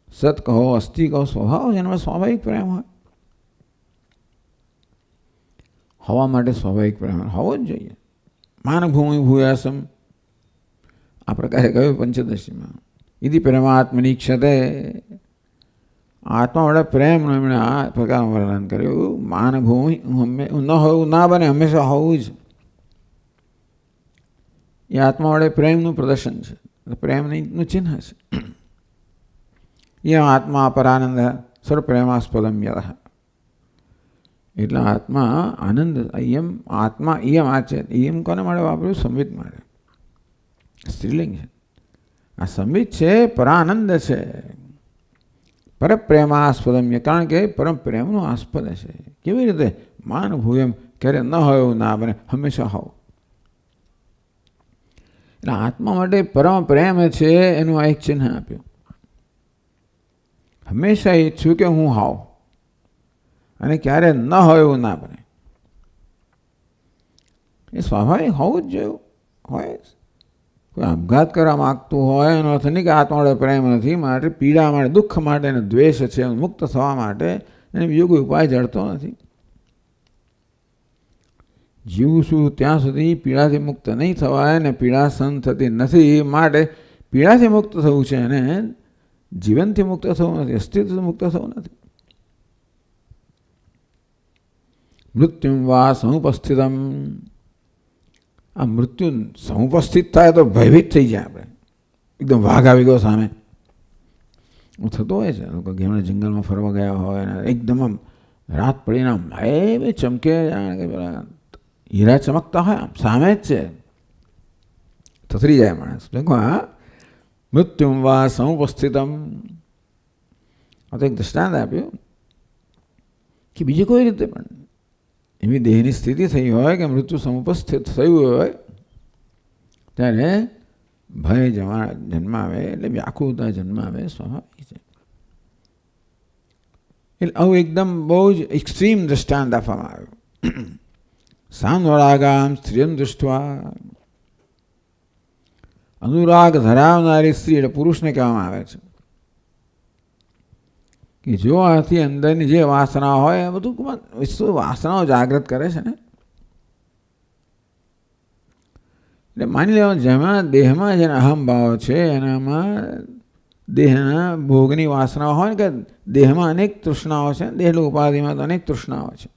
સત કહો, અસ્થિ કહો, સ્વભાવ છે એનો સ્વાભાવિક પ્રેમ હોય. હોવા માટે સ્વાભાવિક પ્રેમ હોવો જ જોઈએ. માનભૂમિ ભૂયાસમ આ પ્રકારે કહ્યું પંચદશીમાં. ઇતિ પરમાત્મનીક્ષતે. આત્મા વડે પ્રેમનું એમણે આ પ્રકારનું વર્ણન કર્યું. માનભૂમિ ન હોવું ના બને, હંમેશા હોવું જ. એ આત્મા વડે પ્રેમનું પ્રદર્શન છે, પ્રેમનું ચિહ્ન છે. યમ આત્મા પરાનંદ સર્વપ્રેમાસ્પદમ યતઃ. એટલે આત્મા આનંદ. યમ આત્મા યમ આ છે. યમ કોને માટે વાપર્યું? સંવિત માટે. સ્ત્રીલિંગ છે. આ સંવિત છે, પરાનંદ છે, પરપ્રેમાસ્પદમ. કારણ કે પરમ પ્રેમનું આસ્પદ છે. કેવી રીતે? માન ભૂયમ, ક્યારે ન હોય એવું ના બને, હંમેશા હોવ. એટલે આત્મા માટે પરમ પ્રેમ છે એનું આ એક ચિહ્ન આપ્યું. હંમેશા ઈચ્છું કે હું હોઉં અને ક્યારે ન હોય એવું ના બને. એ સ્વાભાવિક હોવું જ જોઈએ હોય. કોઈ આપઘાત કરવા માગતું હોય એનો અર્થ નહીં કે આત્મા વડે પ્રેમ નથી. માટે પીડા માટે, દુઃખ માટે એને દ્વેષ છે. મુક્ત થવા માટે એને બીજો કોઈ ઉપાય જડતો નથી. જીવું છું ત્યાં સુધી પીડાથી મુક્ત નહીં થવાય ને પીડા સહન થતી નથી. માટે પીડાથી મુક્ત થવું છે અને જીવનથી મુક્ત થવું નથી, અસ્તિત્વથી મુક્ત થવું નથી. મૃત્યુમ વા સમુપસ્થિતમ. આ મૃત્યુ સમુપસ્થિત થાય તો ભયભીત થઈ જાય. આપણે એકદમ વાઘ આવી ગયો સામે થતો હોય છે. લોકો એમણે જંગલમાં ફરવા ગયા હોય ને એકદમ આમ રાત પડીને આમ એ ચમકે, હીરા ચમકતા હોય આમ સામે જ છે, થથરી જાય માણસ. હા, મૃત્યુમ વા સમુપસ્થિતમ. આ તો એક દૃષ્ટાંત આપ્યું કે બીજી કોઈ રીતે પણ એવી દેહની સ્થિતિ થઈ હોય કે મૃત્યુ સમુપસ્થિત થયું હોય ત્યારે ભય જન્માવે, એટલે વ્યાકુળતા જન્માવે, સ્વાભાવિક છે. એટલે આવું એકદમ બહુ જ એક્સ્ટ્રીમ દ્રષ્ટાંત આપવામાં આવ્યું. સાનુરાગામ સ્ત્રીયમ દૃષ્ટવા, અનુરાગ ધરાવનારી સ્ત્રી એટલે પુરુષને કહેવામાં આવે છે કે જો આથી અંદરની જે વાસના હોય એ બધું વિશ્વ વાસનાઓ જાગૃત કરે છે ને. એટલે માની લેવાનું જેમાં દેહમાં જેના અહમભાવ છે એનામાં દેહના ભોગની વાસનાઓ હોય ને કે દેહમાં અનેક તૃષ્ણાઓ છે. દેહ ઉપાધિમાં તો અનેક તૃષ્ણાઓ છે.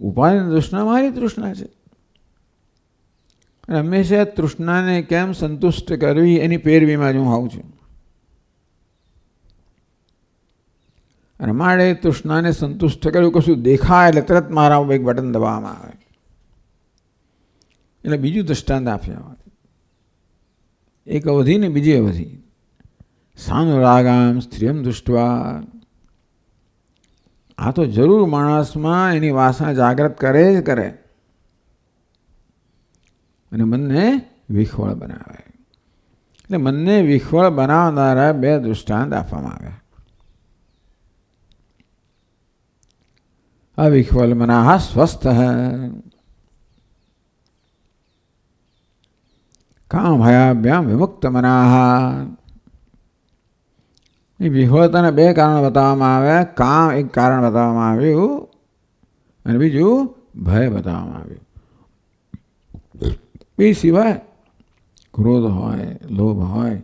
ઉપાધિની તૃષ્ણા મારી તૃષ્ણા છે. હંમેશા તૃષ્ણાને કેમ સંતુષ્ટ કરવી એની પેરવીમાં જ હું હોઉં છું. અને મારે તૃષ્ણાને સંતુષ્ટ કર્યું કશું દેખાય એટલે તરત મારા એક બટન દબાવવામાં આવે. એટલે બીજું દ્રષ્ટાંત આપ્યા, એક અવધિ ને બીજી અવધિ. સાનુરાગામ સ્ત્રીયમ દૃષ્ટવા, આ તો જરૂર માણસમાં એની વાસના જાગૃત કરે જ કરે અને મનને વિખવળ બનાવે. એટલે મનને વિખવળ બનાવનારા બે દૃષ્ટાંત આપવામાં આવ્યા. અવિખવલ મનાહ સ્વસ્થ કામ ભયાભ્યામ વિમુક્ત મનાહ. એ વિહવળતાના બે કારણ બતાવવામાં આવ્યા. કામ એક કારણ બતાવવામાં આવ્યું અને બીજું ભય બતાવવામાં આવ્યું. એ સિવાય ક્રોધ હોય, લોભ હોય,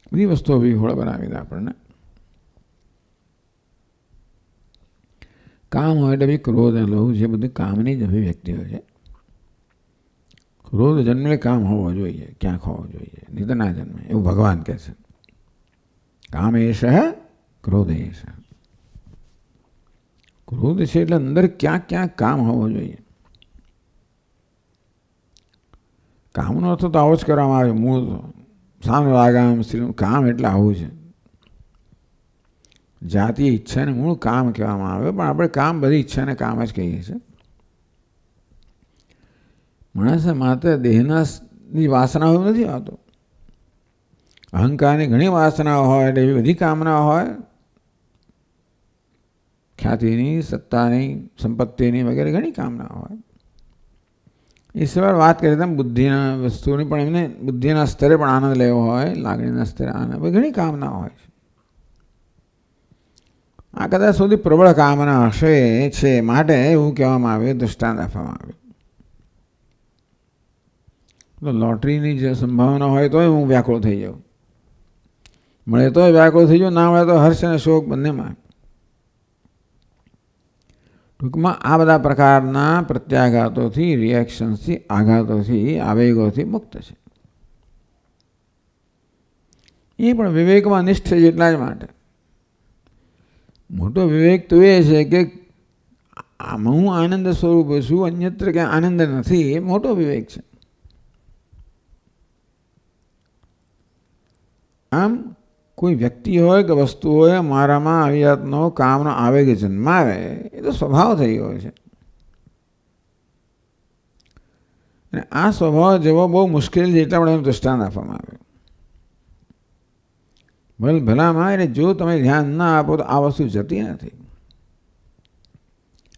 બધી વસ્તુઓ વિહવળ બનાવી દે આપણને. કામ હોય એટલે બી ક્રોધ અને લોભ જે બધું કામની જ અભિવ્યક્તિઓ છે. ક્રોધ જન્મે કામ હોવો જોઈએ, ક્યાંક હોવો જોઈએ, નહીં તો ના જન્મે, એવું ભગવાન કહે છે. કામ એશ ક્રોધ એશ. ક્રોધ છે એટલે અંદર ક્યાંક ક્યાંક કામ હોવો જોઈએ. કામનો અર્થ તો આવો જ કરવામાં આવે. મૂળ સાનુરાગામ સ્ત્રીનું કામ એટલે આવું છે. જાતીય ઈચ્છાને મૂળ કામ કહેવામાં આવે, પણ આપણે કામ બધી ઈચ્છાને કામ જ કહીએ છીએ. માણસે માત્ર દેહની વાસનાઓ નથી આવતો. અહંકારની ઘણી વાસનાઓ હોય એટલે એવી બધી કામના હોય, ખ્યાતિની, સત્તાની, સંપત્તિની વગેરે ઘણી કામના હોય. એ સિવાય વાત કરીએ તેમ બુદ્ધિના વસ્તુની પણ એમને બુદ્ધિના સ્તરે પણ આનંદ લેવો હોય, લાગણીના સ્તરે આનંદ, ઘણી કામના હોય છે. આ કદાચ સૌથી પ્રબળ કામના હશે છે, માટે એવું કહેવામાં આવ્યું, દૃષ્ટાંત આપવામાં આવ્યું. તો લોટરીની જે સંભાવના હોય તોય હું વ્યાકુળ થઈ જાઉં, મળે તોય વ્યાકુળ થઈ જાઉં, ના મળે તો હર્ષ અને શોક બંનેમાં. ટૂંકમાં આ બધા પ્રકારના પ્રત્યાઘાતોથી, રિએક્શન્સથી, આઘાતોથી, આવેગોથી મુક્ત છે. એ પણ વિવેકમાં નિષ્ઠ છે એટલા જ માટે. મોટો વિવેક તો એ છે કે હું આનંદ સ્વરૂપ છું, અન્યત્ર ક્યાં આનંદ નથી. એ મોટો વિવેક છે. આમ કોઈ વ્યક્તિ હોય કે વસ્તુ હોય, મારામાં આવી જાતનો કામનો આવેગ જન્માવે, એ તો સ્વભાવ થઈ ગયો છે. અને આ સ્વભાવ જેવો બહુ મુશ્કેલ છે, એટલા માટે એનું દૃષ્ટાંત આપવામાં આવ્યું. ભલામાં એટલે જો તમે ધ્યાન ના આપો તો આ વસ્તુ જતી નથી.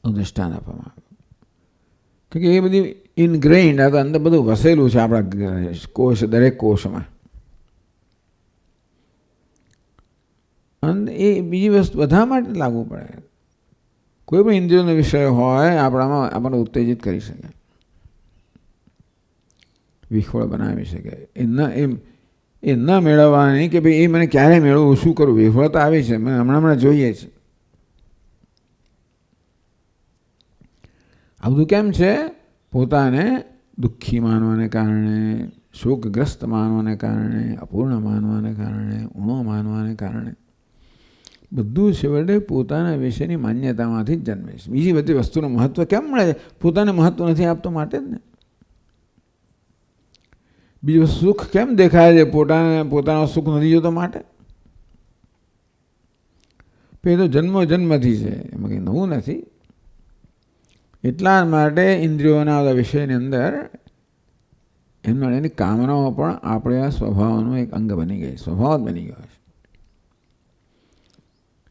દૃષ્ટાંત આપવામાં આવ્યું કે એ બધી ઇનગ્રેઇન્ડ, અંદર બધું વસેલું છે આપણા કોષ, દરેક કોષમાં. અને એ બીજી વસ્તુ બધા માટે લાગુ પડે. કોઈ પણ ઇન્દ્રિયોનો વિષય હોય આપણામાં, આપણને ઉત્તેજિત કરી શકે, વિખવળ બનાવી શકે. એ ન મેળવવાની કે ભાઈ એ મને ક્યારે મેળવવું, શું કરું, વિફળતા આવી છે, મને હમણાં જોઈએ છે. આ બધું કેમ છે? પોતાને દુઃખી માનવાને કારણે, શોકગ્રસ્ત માનવાને કારણે, અપૂર્ણ માનવાને કારણે, ઊણો માનવાને કારણે, બધું છેવટે પોતાના વિશેની માન્યતામાંથી જ જન્મે છે. બીજી બધી વસ્તુનું મહત્વ કેમ મળે છે? પોતાને મહત્વ નથી આપતો માટે જ ને. બીજું સુખ કેમ દેખાય છે? પોતાનો સુખ નથી જોતો માટે. એ તો જન્મથી છે, એમાં કંઈ નવું નથી. એટલા માટે ઇન્દ્રિયોના વિષયની અંદર એમના એની કામનાઓ પણ આપણા સ્વભાવનું એક અંગ બની ગઈ, સ્વભાવ જ બની ગયો છે.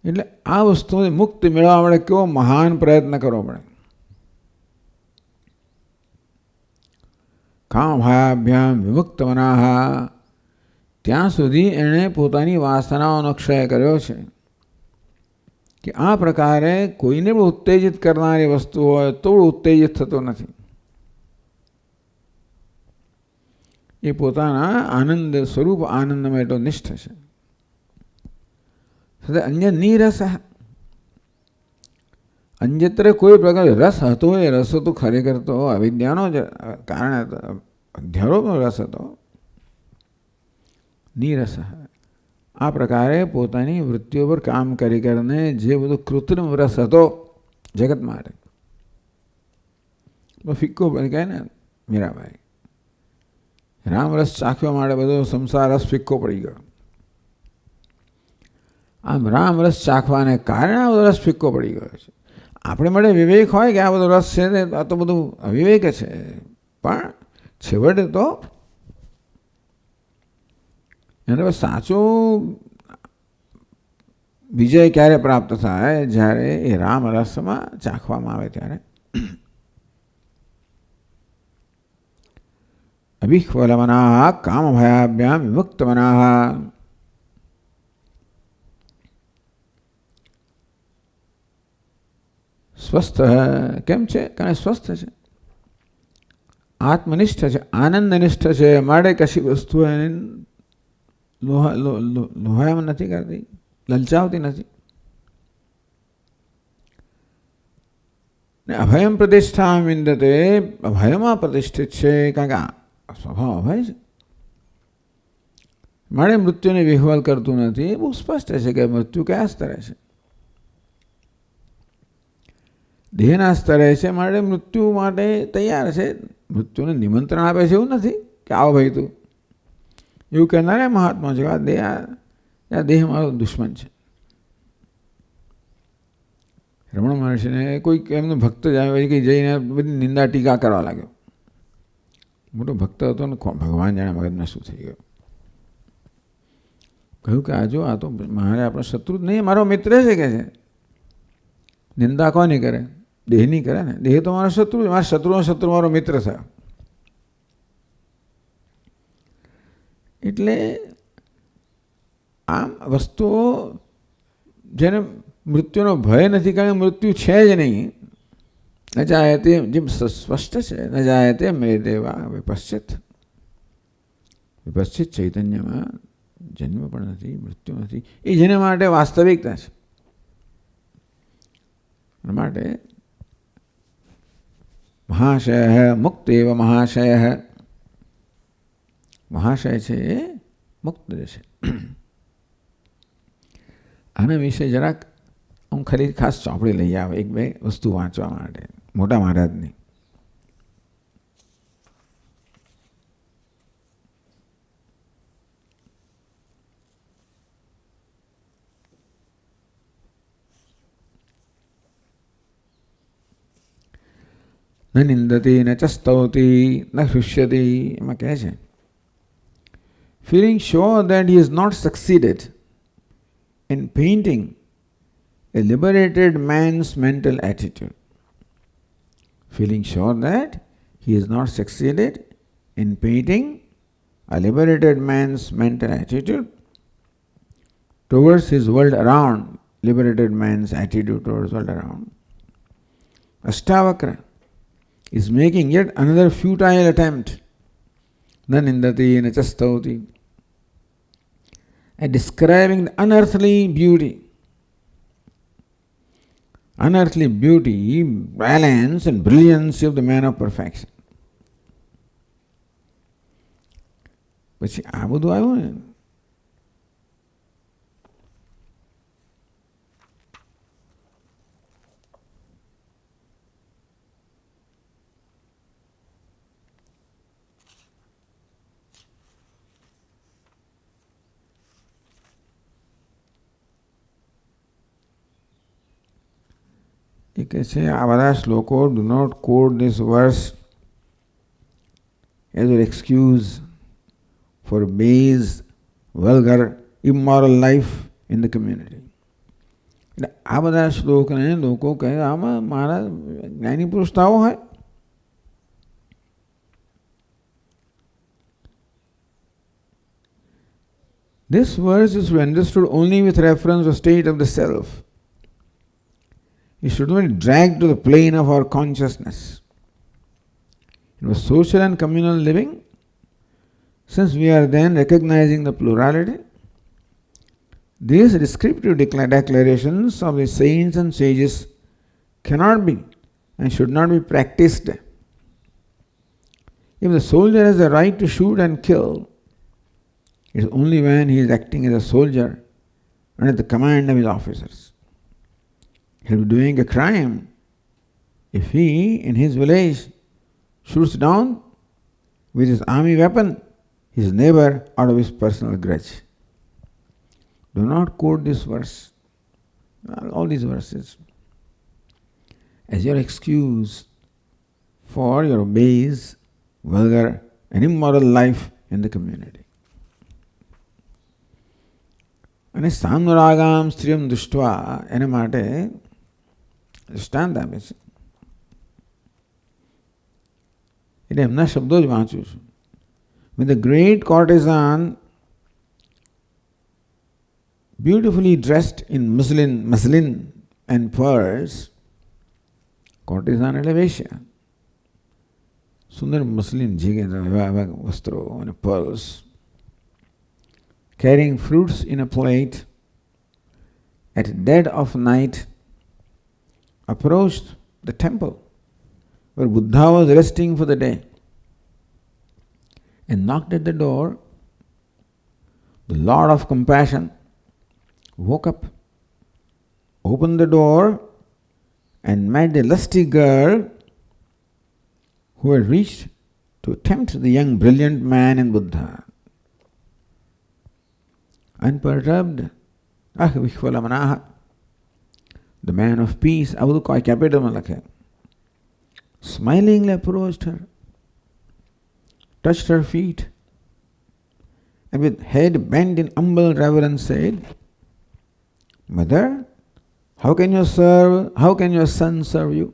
એટલે આ વસ્તુથી મુક્તિ મેળવવા માટે કેવો મહાન પ્રયત્ન કરવો પડે. કામભાયાભ્યામ વિમુક્ત મનાહ, ત્યાં સુધી એણે પોતાની વાસનાઓનો ક્ષય કર્યો છે કે આ પ્રકારે કોઈને પણ ઉત્તેજિત કરનારી વસ્તુ હોય તો ઉત્તેજિત થતો નથી. એ પોતાના આનંદ સ્વરૂપ આનંદમાં એટલો નિષ્ઠ છે. અન્ય નિરસ, અન્યત્ર કોઈ પ્રકાર રસ હતો, એ રસ તો ખરેખર તો અવિદ્યાનો જ કારણ હતો, અધ્યારોપનો રસ હતો. નિરસ, આ પ્રકારે પોતાની વૃત્તિઓ પર કામ કરી કરીને જે બધો કૃત્રિમ રસ હતો જગત માટે, ફિક્કો કહે ને મીરાબાઈ, રામ રસ ચાખવા માટે બધો સંસાર રસ ફિક્કો પડી ગયો. આમ રામ રસ ચાખવાને કારણે આ બધો રસ ફિક્કો પડી ગયો છે. આપણે માટે વિવેક હોય કે આ બધો રસ છે ને આ તો બધું અવિવેક છે, પણ છેવટે તો એને સાચો વિજય ક્યારે પ્રાપ્ત થાય? જ્યારે એ રામ રસમાં ચાખવામાં આવે ત્યારે. અભિખ્વલ મનાહ કામ ભયાભ્યામ વિમુક્ત મનાહ, સ્વસ્થ કેમ છે? કારણ સ્વસ્થ છે, આત્મનિષ્ઠ છે, આનંદનિષ્ઠ છે, માટે કશી વસ્તુ એને લોહાયામાં નથી કરતી, લલચાવતી નથી. ને અભયમ પ્રતિષ્ઠા વિંદતે, અભયમાં પ્રતિષ્ઠિત છે, કારણ કે સ્વભાવ અભય છે, માટે મૃત્યુને વિહવલ કરતું નથી. બહુ સ્પષ્ટ છે કે મૃત્યુ કયા સ્તરે છે? દેહના સ્તરે છે, માટે મૃત્યુ માટે તૈયાર છે. મૃત્યુને નિમંત્રણ આપે છે એવું નથી કે આવો ભાઈ તું, એવું કહેનારે મહાત્મા છે. આ દેહ મારો દુશ્મન છે. રમણ મહર્ષિને કોઈ એમનો ભક્ત જ આવે કે જઈને બધી નિંદા ટીકા કરવા લાગ્યો. મોટો ભક્ત હતો ને ભગવાન જાણે મગજમાં શું થઈ ગયો. કહ્યું કે આજો આ તો મારે આપણો શત્રુ જ નહીં, મારો મિત્ર છે કે છે. નિંદા કોની કરે? દેહની કરે ને. દેહ તો મારો શત્રુ, મારા શત્રુનો શત્રુ મારો મિત્ર થયો. એટલે આમ વસ્તુઓ જેને મૃત્યુનો ભય નથી, કારણ કે મૃત્યુ છે જ નહીં. ન જાય તે જેમ સ્પષ્ટ છે, ન જાય તે મૃદેવા વિપશ્ચિત, વિપશ્ચિત ચૈતન્યમાં જન્મ પણ નથી, મૃત્યુ નથી. એ જેને માટે વાસ્તવિકતા છે. માટે મહાશય મુક્ત એવ મહાશય, મહાશય છે એ મુક્ત છે. આના વિશે જરાક હું ખરી ખાસ ચોપડી લઈ આવે, એક બે વસ્તુ વાંચવા માટે, મોટા મહારાજની. ન નિંદતી ન ચ સ્તૌતી ન હૃષ્યતી, એમાં કહે છે, feeling sure that he has not succeeded in painting a liberated man's mental attitude. Feeling sure that he has not succeeded in painting a liberated man's mental attitude towards his world around, liberated man's attitude towards world around. Ashtavakra is making yet another futile attempt, na nindati na cha stauti, at describing the unearthly beauty, balance and brilliance of the man of perfection. પછી આ બધું આવ્યું ને, એ કહે છે આ બધા શ્લોકો, do not quote this verse as your excuse for base, vulgar, immoral life in the community. એટલે આ બધા શ્લોકને લોકો કહે આમાં મારા જ્ઞાની પુરુષતાઓ હોય. This verse is to be understood only with reference to the state of the self. It should not be dragged to the plane of our consciousness. In our social and communal living, since we are then recognizing the plurality, these descriptive declarations of the saints and sages cannot be and should not be practiced. If the soldier has the right to shoot and kill, it is only when he is acting as a soldier under the command of his officers. He will be doing a crime if he, in his village, shoots down with his army weapon his neighbor out of his personal grudge. Do not quote this verse, all these verses, as your excuse for your base, vulgar, and immoral life in the community. અને સાનુરાગામ સ્ત્રીમ દૃષ્ટવા એના માટે દૃષ્ટાંત આપે છે. એટલે એમના શબ્દો જ વાંચું છું. When the great courtesan, beautifully dressed in muslin and pearls, courtesan એટલે વેશ્યા, સુંદર muslin જીગે વસ્ત્રો અને pearls, carrying fruits in a plate, at dead of night, approached the temple where Buddha was resting for the day and knocked at the door. The Lord of Compassion woke up, opened the door, and met the lusty girl who had reached to tempt the young brilliant man in Buddha. Unperturbed, Vishwalamanaha, the man of peace, smilingly approached her, touched her feet, and with head bent in humble reverence said, Mother, how can your son serve you?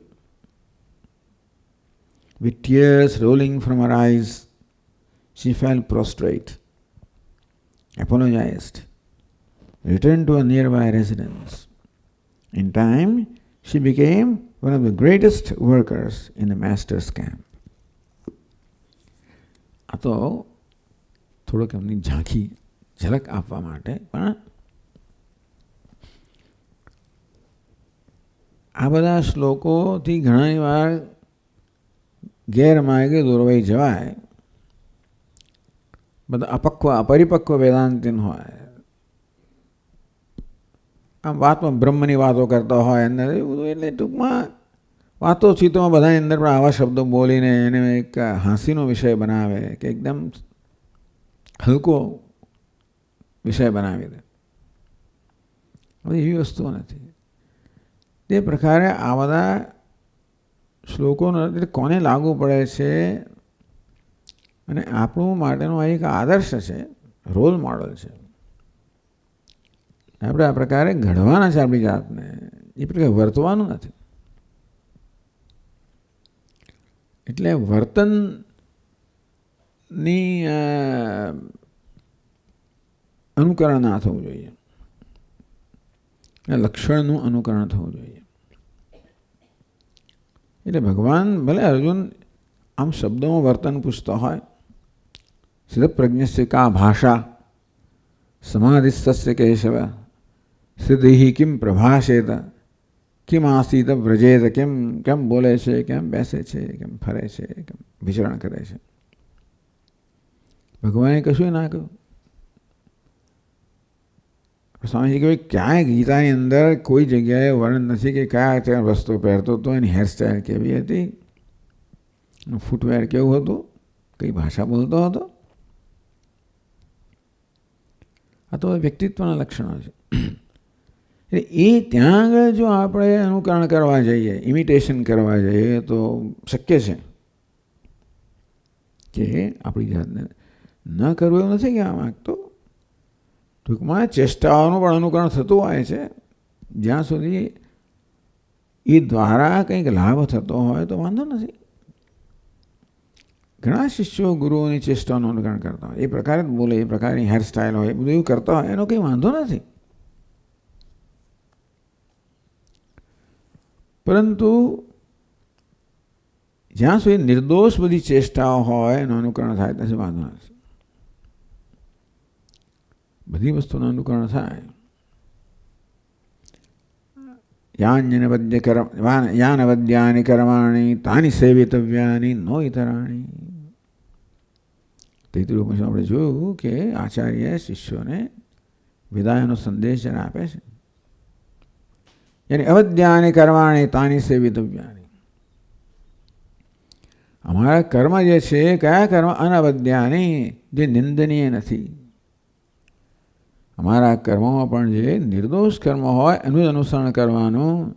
With tears rolling from her eyes, she fell prostrate, apologized, returned to a nearby residence. In time, she became one of the greatest workers in the master's camp. આ તો થોડોક એમની ઝાંખી ઝલક આપવા માટે, પણ આ બધા શ્લોકોથી ઘણી વાર ગેરમાર્ગે દોરવાઈ જવાય. બધા અપરિપક્વ વેદાંતિન હોય, આમ વાતમાં બ્રહ્મની વાતો કરતા હોય અંદર, એટલે ટૂંકમાં વાતો ચીતોમાં બધાની અંદર પણ આવા શબ્દો બોલીને એને એક હાંસીનો વિષય બનાવે કે એકદમ હલકો વિષય બનાવી દે. હવે એવી વસ્તુ નથી. તે પ્રકારે આ બધા શ્લોકોનો કોને લાગુ પડે છે અને આપણું માટેનો એક આદર્શ છે, રોલ મોડલ છે. આપણે આ પ્રકારે ઘડવાના છે આપણી જાતને, એ પ્રકારે વર્તવાનું નથી. એટલે વર્તનની અનુકરણ ના થવું જોઈએ, લક્ષણનું અનુકરણ થવું જોઈએ. એટલે ભગવાન ભલે અર્જુન આમ શબ્દોમાં વર્તન પૂછતો હોય, સિદ્ધપ્રજ્ઞસ્ય કા ભાષા સમાધિસ્તસ્ય કેશવ સિદ્ધિ કિમ પ્રભાષેત કિમ આસીત વ્રજેત, કેમ બોલે છે, કેમ બેસે છે, કેમ ફરે છે, કેમ વિચરણ કરે છે. ભગવાને કશું ના કહ્યું. સ્વામીજી કહ્યું ક્યાંય ગીતાની અંદર કોઈ જગ્યાએ વર્ણન નથી કે કયા વસ્તુ પહેરતો હતો, એની હેરસ્ટાઈલ કેવી હતી, ફૂટવેર કેવું હતું, કઈ ભાષા બોલતો હતો. આ તો વ્યક્તિત્વના લક્ષણો છે. એટલે એ ત્યાં આગળ જો આપણે અનુકરણ કરવા જઈએ, ઇમિટેશન કરવા જઈએ તો શક્ય છે. કે આપણી જાતને ન કરવું એવું નથી કહેવા માગતો. ટૂંકમાં ચેષ્ટાઓનું પણ અનુકરણ થતું હોય છે. જ્યાં સુધી એ દ્વારા કંઈક લાભ થતો હોય તો વાંધો નથી. ઘણા શિષ્યો ગુરુઓની ચેષ્ટાઓનું અનુકરણ કરતા હોય, એ પ્રકારે જ બોલે, એ પ્રકારની હેરસ્ટાઇલ હોય, બધું એવું કરતા હોય, એનો કંઈ વાંધો નથી. પરંતુ જ્યાં સુધી નિર્દોષ બધી ચેષ્ટાઓ હોય એનું અનુકરણ થાય ત્યાં સુધી વાંધો નથી. બધી વસ્તુનું અનુકરણ થાય. યાનવદ્યાની કર્માણી તાની સેવિતવ્યાની નો ઇતરાણી. તૈત્રીય ઉપનિષદ આપણે જોયું કે આચાર્ય શિષ્યોને વિદાયનો સંદેશ જ્યારે આપે છે, યાની અવદ્યાની કર્માણી તાની સેવિતવ્યાની. અમારા કર્મ જે છે, કયા કર્મ? અનવદ્યાની, જે નિંદનીય નથી. અમારા કર્મોમાં પણ જે નિર્દોષ કર્મ હોય એનું જ અનુસરણ કરવાનું,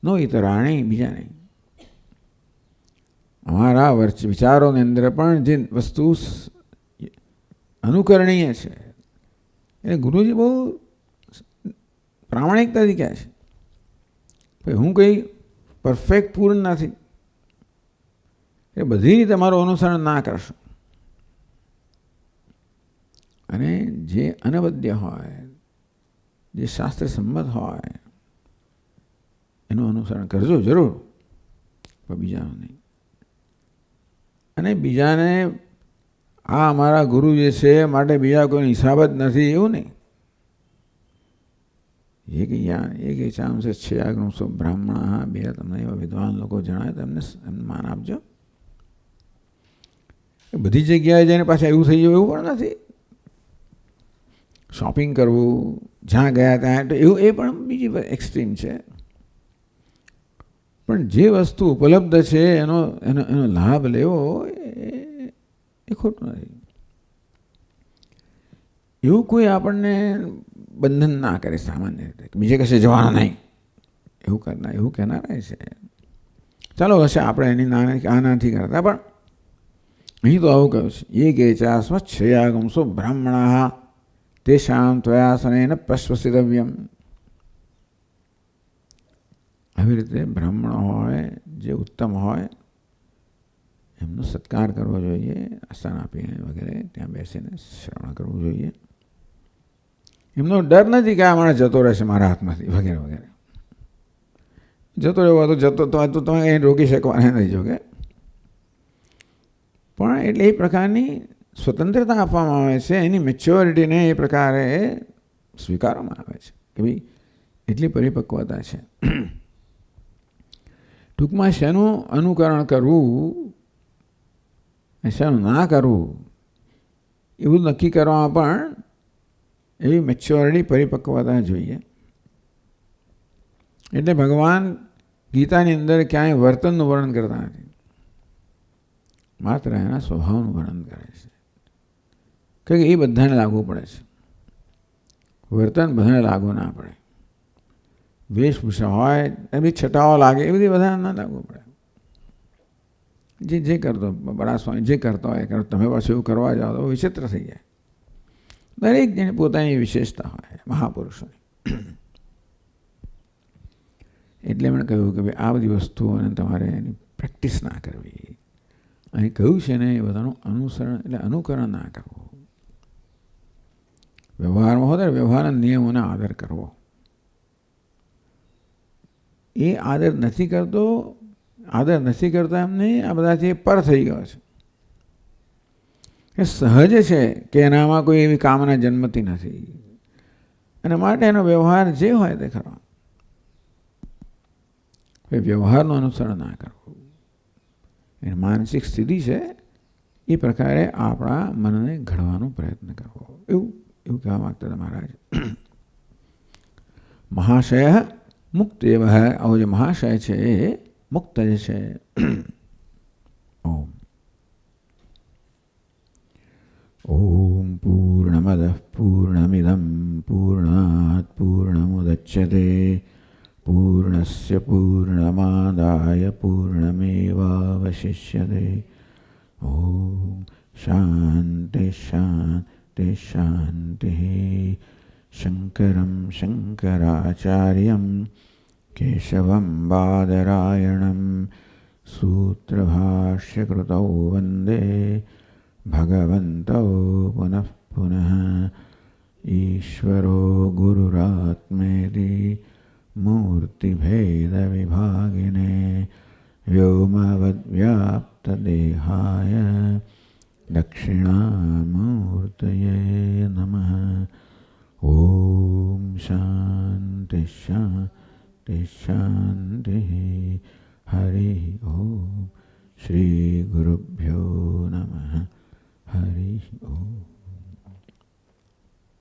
નો ઇતરાણી, બીજા નહીં. અમારા વિચારોની અંદર પણ જે વસ્તુ અનુકરણીય છે એ ગુરુજી બહુ પ્રામાણિકતાથી કહે છે. ભાઈ હું કંઈ પરફેક્ટ પૂર્ણ નથી, એ બધી રીતે તમારું અનુસરણ ના કરશો. અને જે અનવદ્ય હોય, જે શાસ્ત્ર સંમત હોય એનું અનુસરણ કરજો જરૂર, પણ બીજાનું નહીં. અને બીજાને આ અમારા ગુરુ જે છે માટે બીજા કોઈ હિસાબ જ નથી એવું નહીં. એ કે ચાંસ છે આગળ બ્રાહ્મણ, બે તમને એવા વિદ્વાન લોકો જણાય તો એમને માન આપજો. બધી જગ્યાએ જઈને પાછા એવું થઈ ગયું એવું પણ નથી. શોપિંગ કરવું, જ્યાં ગયા ત્યાં, તો એવું એ પણ બીજી એક્સ્ટ્રીમ છે. પણ જે વસ્તુ ઉપલબ્ધ છે એનો લાભ લેવો એ ખોટું નથી. એવું કોઈ આપણને બંધન ના કરે સામાન્ય રીતે, બીજે કશે જવાનું નહીં એવું કહેનારા છે. ચાલો હશે આપણે એની આ નથી કરતા, પણ અહીં તો આવું કહ્યું છે, એ કે ચા સ્વચ્છયાગમસો બ્રાહ્મણા તેષામ ત્વયાસનેન પ્રશ્વસિતવ્યમ. આવી રીતે બ્રાહ્મણો હોય જે ઉત્તમ હોય એમનો સત્કાર કરવો જોઈએ, આસન આપીને વગેરે ત્યાં બેસીને શ્રવણ કરવું જોઈએ. એમનો ડર નથી કે આ માણસ જતો રહેશે મારા હાથમાંથી વગેરે વગેરે. જતો રહેવો તો તમે એ રોકી શકવાના નથી. જોકે પણ એટલે એ પ્રકારની સ્વતંત્રતા આપવામાં આવે છે, એની મેચ્યોરિટીને એ પ્રકારે સ્વીકારવામાં આવે છે કે ભાઈ એટલી પરિપક્વતા છે. ટૂંકમાં શેનું અનુકરણ કરવું, શેનું ના કરવું એવું નક્કી કરવામાં પણ એવી મેચ્યોરિટી, પરિપક્વતા જોઈએ. એટલે ભગવાન ગીતાની અંદર ક્યાંય વર્તનનું વર્ણન કરતા નથી, માત્ર એના સ્વભાવનું વર્ણન કરે છે. કારણ કે એ બધાને લાગુ પડે છે. વર્તન બધાને લાગુ ના પડે. વેશભૂષા હોય એની છટાઓ લાગે એ બધી બધાને ના લાગુ પડે. જે કરતો બડા સ્વામી જે કરતો હોય કરો, તમે પાછું એવું કરવા જાઓ તો વિચિત્ર થઈ જાય. દરેક જણે પોતાની વિશેષતા હોય મહાપુરુષોની. એટલે એમણે કહ્યું કે ભાઈ આ બધી વસ્તુઓને તમારે એની પ્રેક્ટિસ ના કરવી. અહીં કહ્યું છે ને એ બધાનું અનુસરણ એટલે અનુકરણ ના કરવું. વ્યવહારમાં હોય ત્યારે વ્યવહારના નિયમોને આદર કરવો. એ આદર નથી કરતો એમને આ બધાથી પર થઈ ગયો છે. એ સહજ છે કે એનામાં કોઈ એવી કામના જન્મતી નથી, અને માટે એનો વ્યવહાર જે હોય તે ખરો. વ્યવહારનું અનુસરણ ના કરવું. એની માનસિક સ્થિતિ છે એ પ્રકારે આપણા મનને ઘડવાનો પ્રયત્ન કરવો, એવું કહેવા માગતા હતા મહારાજ. મહાશય મુક્ત એવ આવો જે મહાશય છે એ મુક્ત જે છે. ઓમ પૂર્ણમદ પૂર્ણમિદમ પૂર્ણાત પૂર્ણમુદચ્યતે પૂર્ણસ્ય પૂર્ણમાદાય પૂર્ણમેવાવશિષ્યતે ओम शांति शांति शांति। शंकरं शंकराचार्यं केशवं बादरायणं सूत्रभाष्यकृतौ वन्दे भगवन्तौ पुनः पुनः। ईश्वरो गुरुरात्मेति मूर्तिभेदविभागिने व्योमवद्व्याप्तदेहाय दक्षिणामूर्तये नमः। ओम शांति शांति शांति। हरि ओम। श्री गुरुभ्यो नमः। हरि ओम।